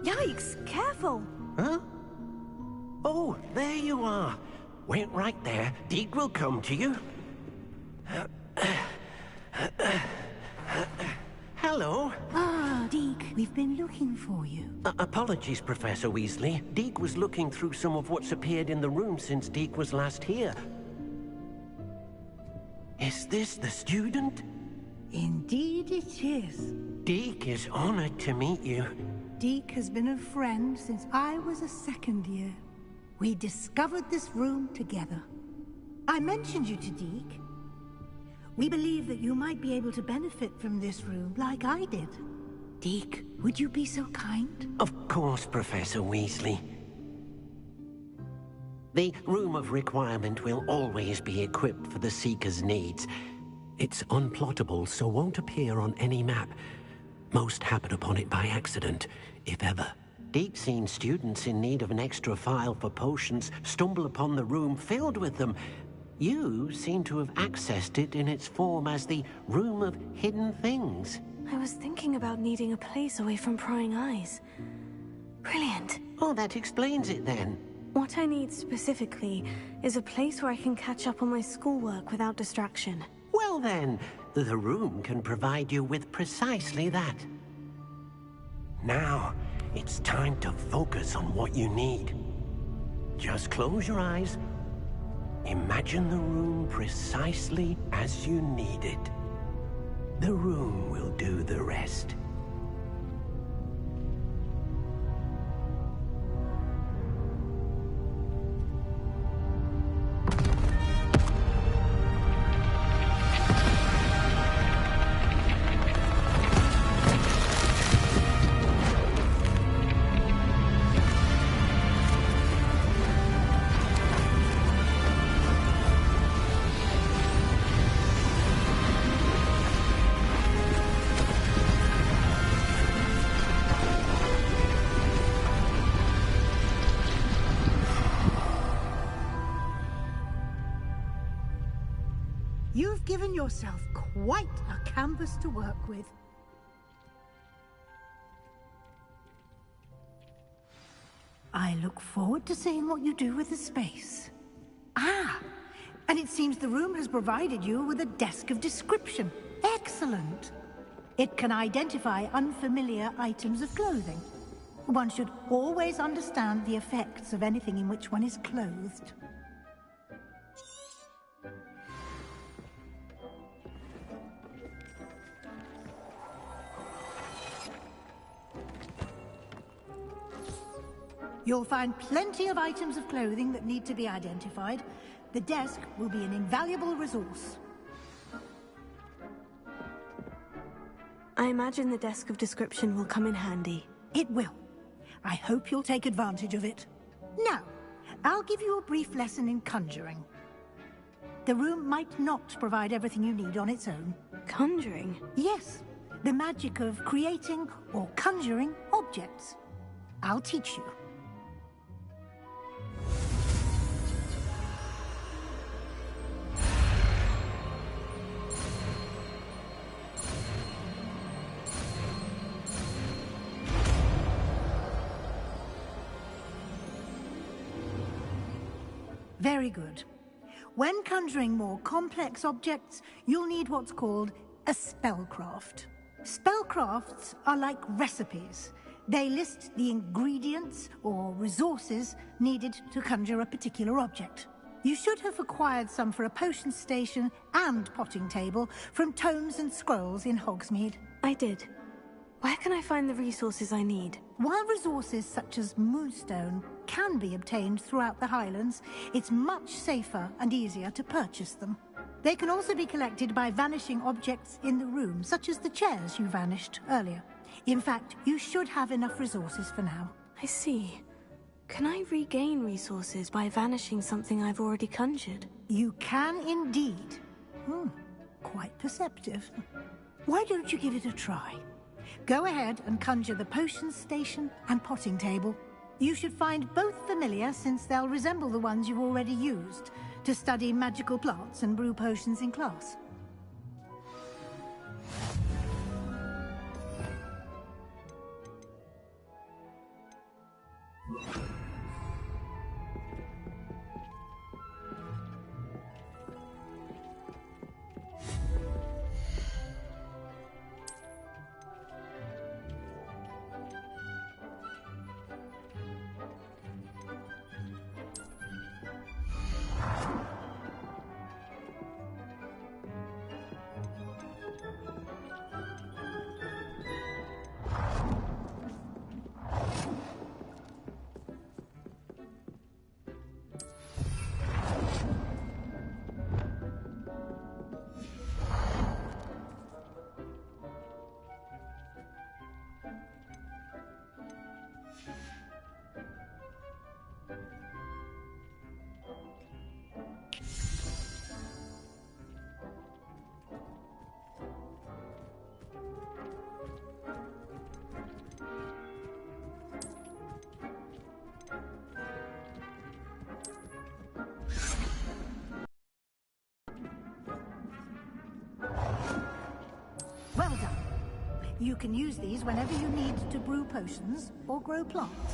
Yikes! Careful! Huh? Oh, there you are. Wait right there. Deke will come to you. Hello. Ah, Deke, we've been looking for you. Apologies, Professor Weasley. Deke was looking through some of what's appeared in the room since Deke was last here. Is this the student? Indeed it is. Deke is honored to meet you. Deke has been a friend since I was a second year. We discovered this room together. I mentioned you to Deke. We believe that you might be able to benefit from this room like I did. Deke, would you be so kind? Of course, Professor Weasley. The Room of Requirement will always be equipped for the Seeker's needs. It's unplottable, so won't appear on any map. Most happen upon it by accident, if ever. Deke's seen students in need of an extra file for potions stumble upon the room filled with them. You seem to have accessed it in its form as the Room of Hidden Things. I was thinking about needing a place away from prying eyes. Brilliant. Oh, that explains it then. What I need specifically is a place where I can catch up on my schoolwork without distraction. Well then, the room can provide you with precisely that. Now, it's time to focus on what you need. Just close your eyes. Imagine the room precisely as you need it. The room will do the rest. You've given yourself quite a canvas to work with. I look forward to seeing what you do with the space. Ah, and it seems the room has provided you with a desk of description. Excellent. It can identify unfamiliar items of clothing. One should always understand the effects of anything in which one is clothed. You'll find plenty of items of clothing that need to be identified. The desk will be an invaluable resource. I imagine the desk of description will come in handy. It will. I hope you'll take advantage of it. Now, I'll give you a brief lesson in conjuring. The room might not provide everything you need on its own. Conjuring? Yes, the magic of creating or conjuring objects. I'll teach you. Very good. When conjuring more complex objects, you'll need what's called a spellcraft. Spellcrafts are like recipes. They list the ingredients or resources needed to conjure a particular object. You should have acquired some for a potion station and potting table from tomes and scrolls in Hogsmeade. I did. Where can I find the resources I need? While resources such as moonstone can be obtained throughout the Highlands, it's much safer and easier to purchase them. They can also be collected by vanishing objects in the room, such as the chairs you vanished earlier. In fact, you should have enough resources for now. I see. Can I regain resources by vanishing something I've already conjured? You can indeed. Quite perceptive. Why don't you give it a try? Go ahead and conjure the potions station and potting table. You should find both familiar, since they'll resemble the ones you've already used to study magical plants and brew potions in class. Well done. You can use these whenever you need to brew potions or grow plants.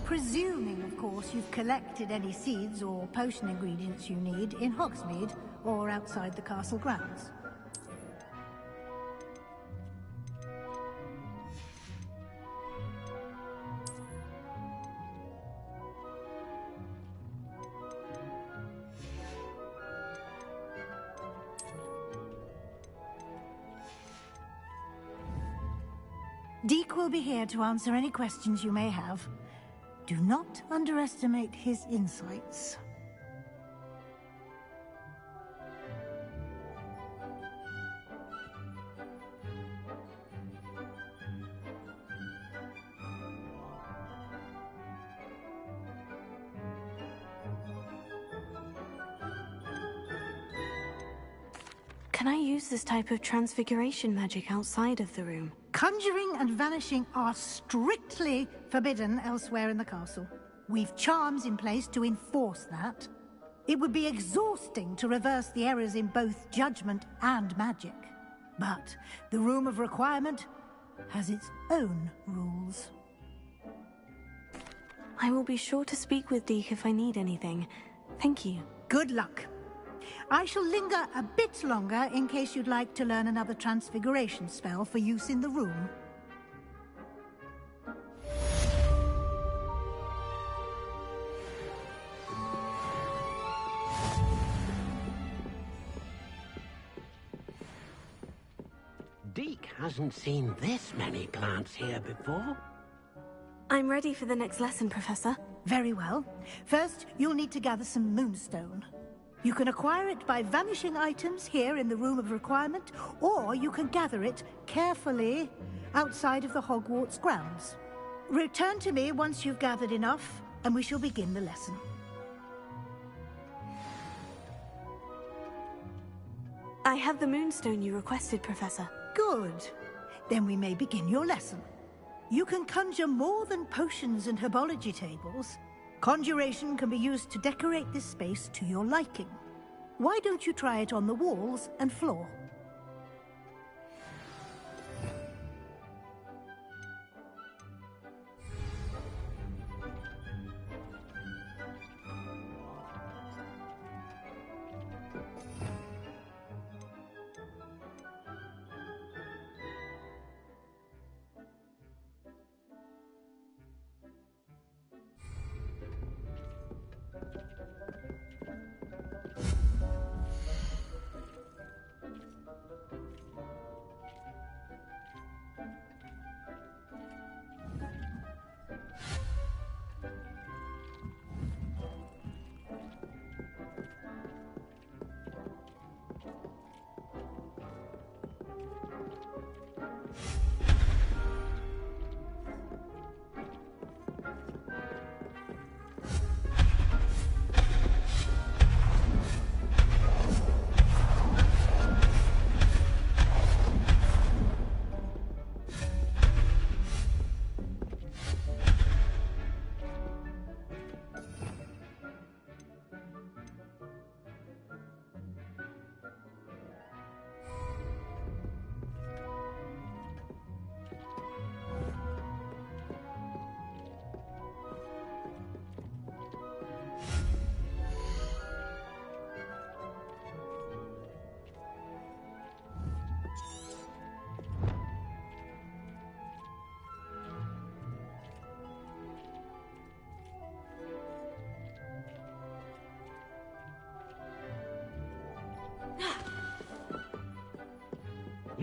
Presuming, of course, you've collected any seeds or potion ingredients you need in Hogsmeade or outside the castle grounds. Deke will be here to answer any questions you may have. Do not underestimate his insights. Can I use this type of transfiguration magic outside of the room? Conjuring and vanishing are strictly forbidden elsewhere in the castle. We've charms in place to enforce that. It would be exhausting to reverse the errors in both judgment and magic. But the Room of Requirement has its own rules. I will be sure to speak with Deke if I need anything. Thank you. Good luck. I shall linger a bit longer in case you'd like to learn another transfiguration spell for use in the room. Deke hasn't seen this many plants here before. I'm ready for the next lesson, Professor. Very well. First, you'll need to gather some moonstone. You can acquire it by vanishing items here in the Room of Requirement, or you can gather it carefully outside of the Hogwarts grounds. Return to me once you've gathered enough, and we shall begin the lesson. I have the moonstone you requested, Professor. Good. Then we may begin your lesson. You can conjure more than potions and herbology tables. Conjuration can be used to decorate this space to your liking. Why don't you try it on the walls and floor?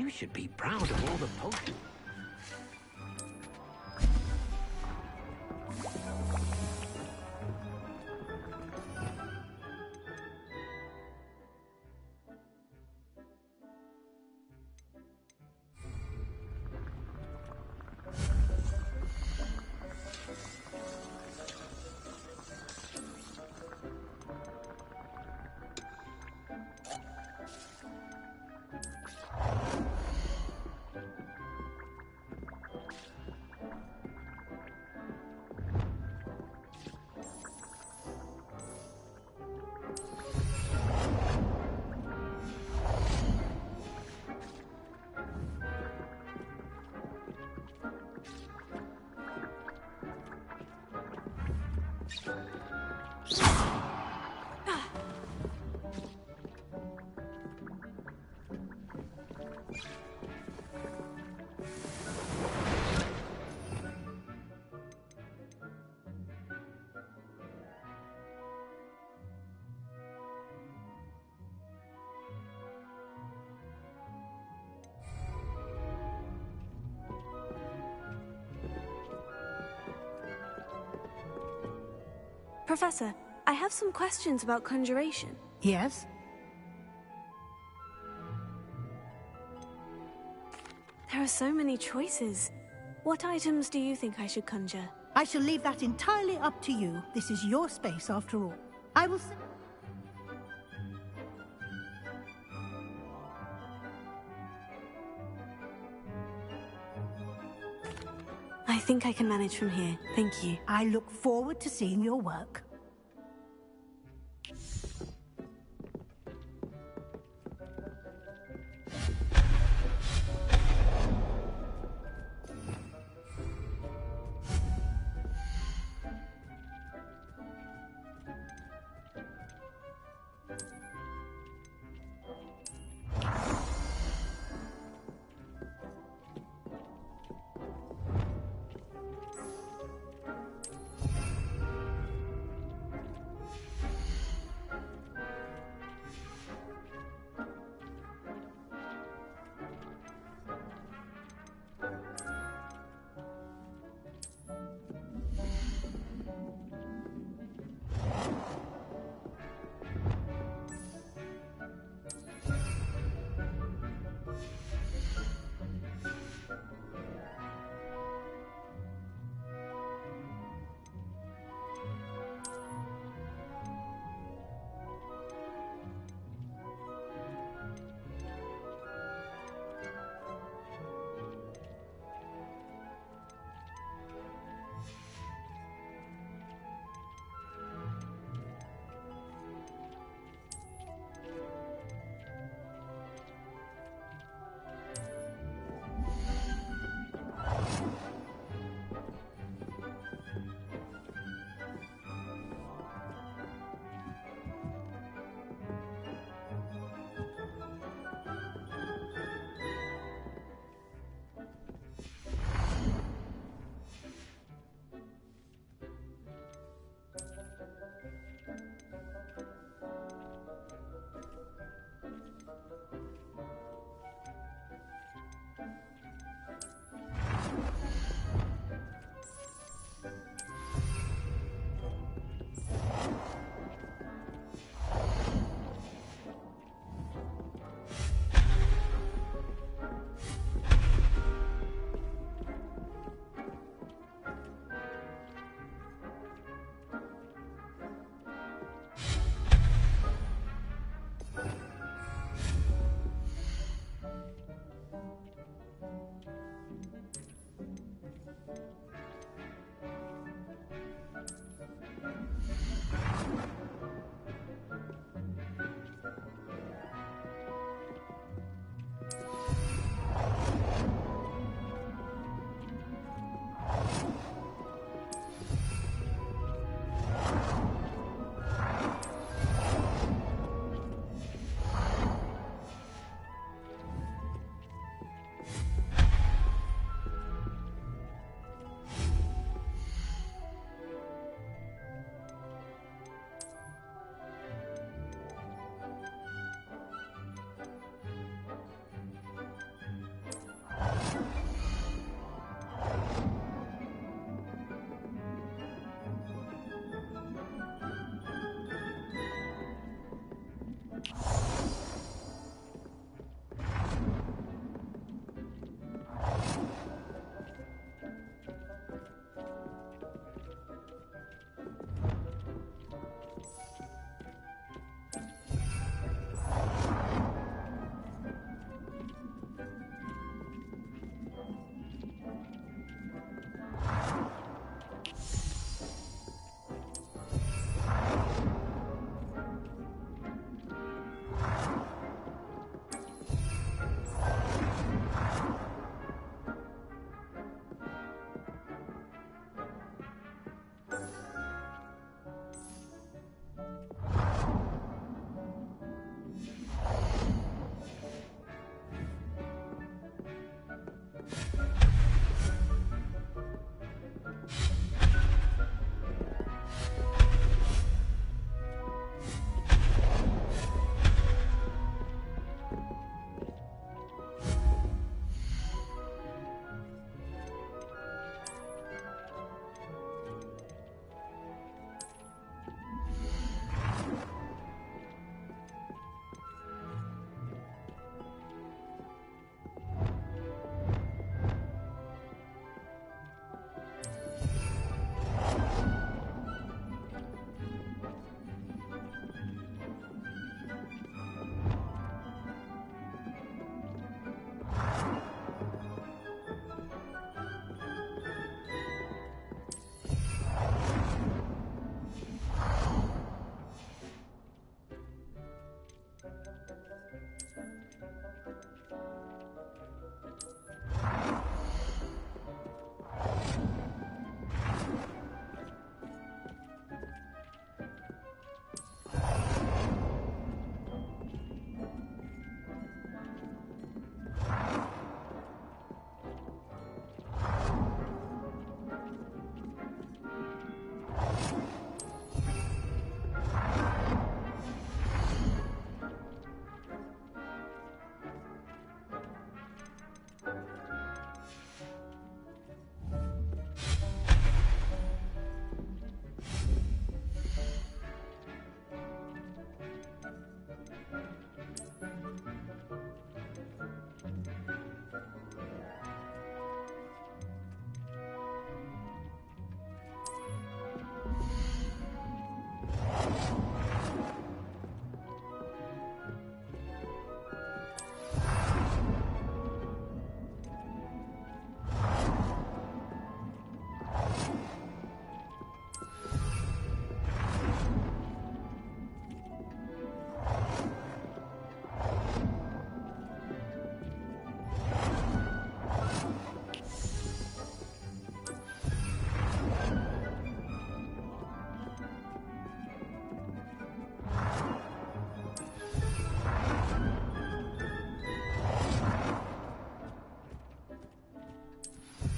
You should be proud of all the potions. Professor, I have some questions about conjuration. Yes? There are so many choices. What items do you think I should conjure? I shall leave that entirely up to you. This is your space, after all. I will... I think I can manage from here. Thank you. I look forward to seeing your work.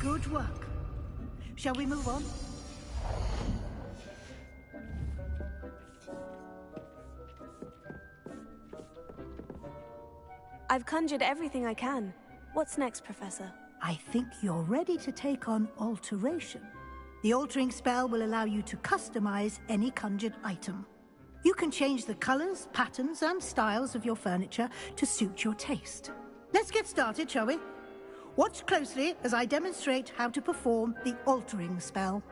Good work. Shall we move on? I've conjured everything I can. What's next, Professor? I think you're ready to take on alteration. The altering spell will allow you to customize any conjured item. You can change the colors, patterns, and styles of your furniture to suit your taste. Let's get started, shall we? Watch closely as I demonstrate how to perform the altering spell.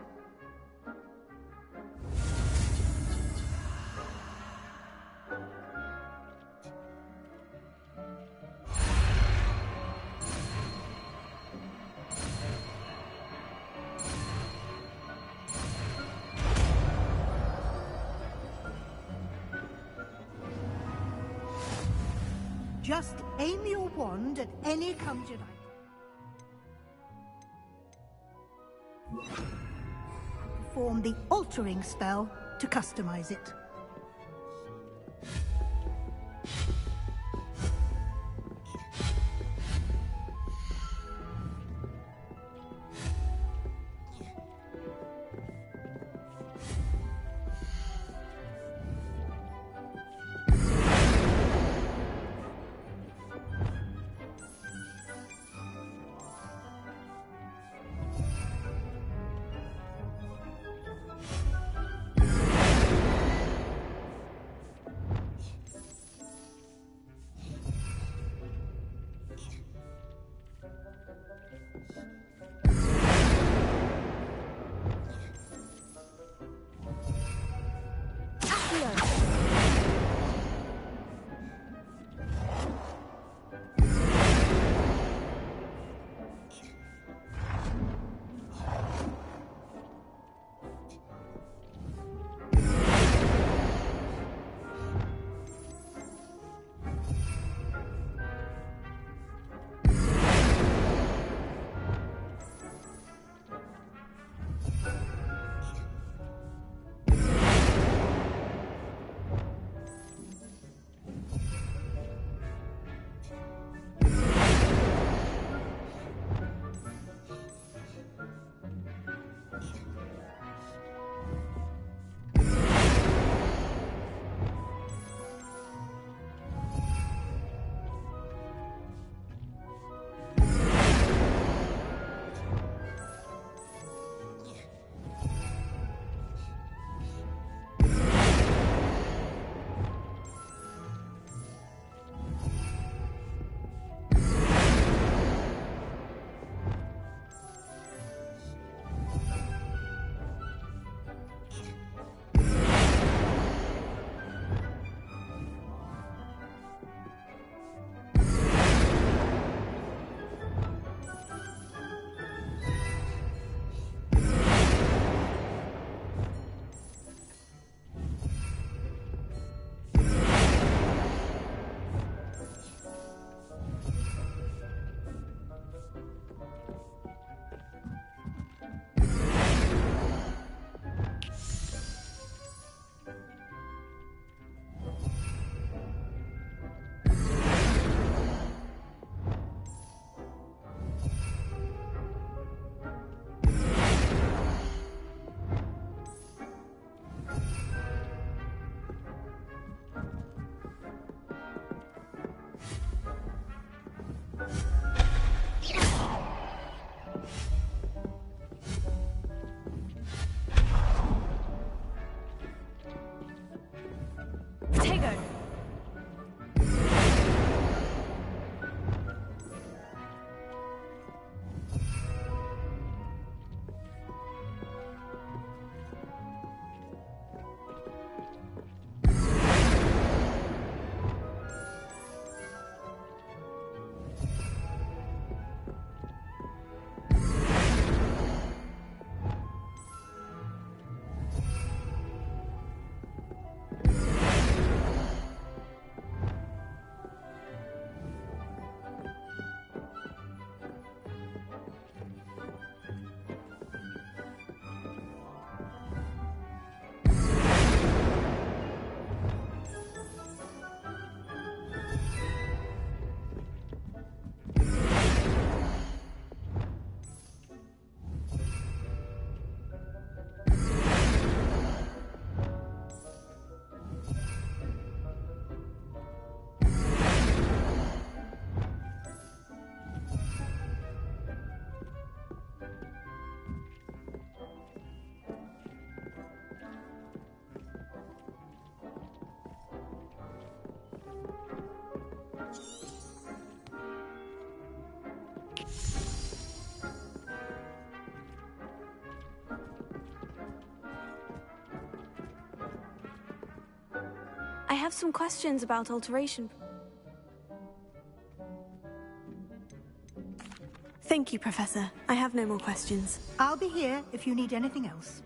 Just aim your wand at any conjured item. Perform the altering spell to customize it. have some questions about alteration. Thank you, Professor. I have no more questions. I'll be here if you need anything else.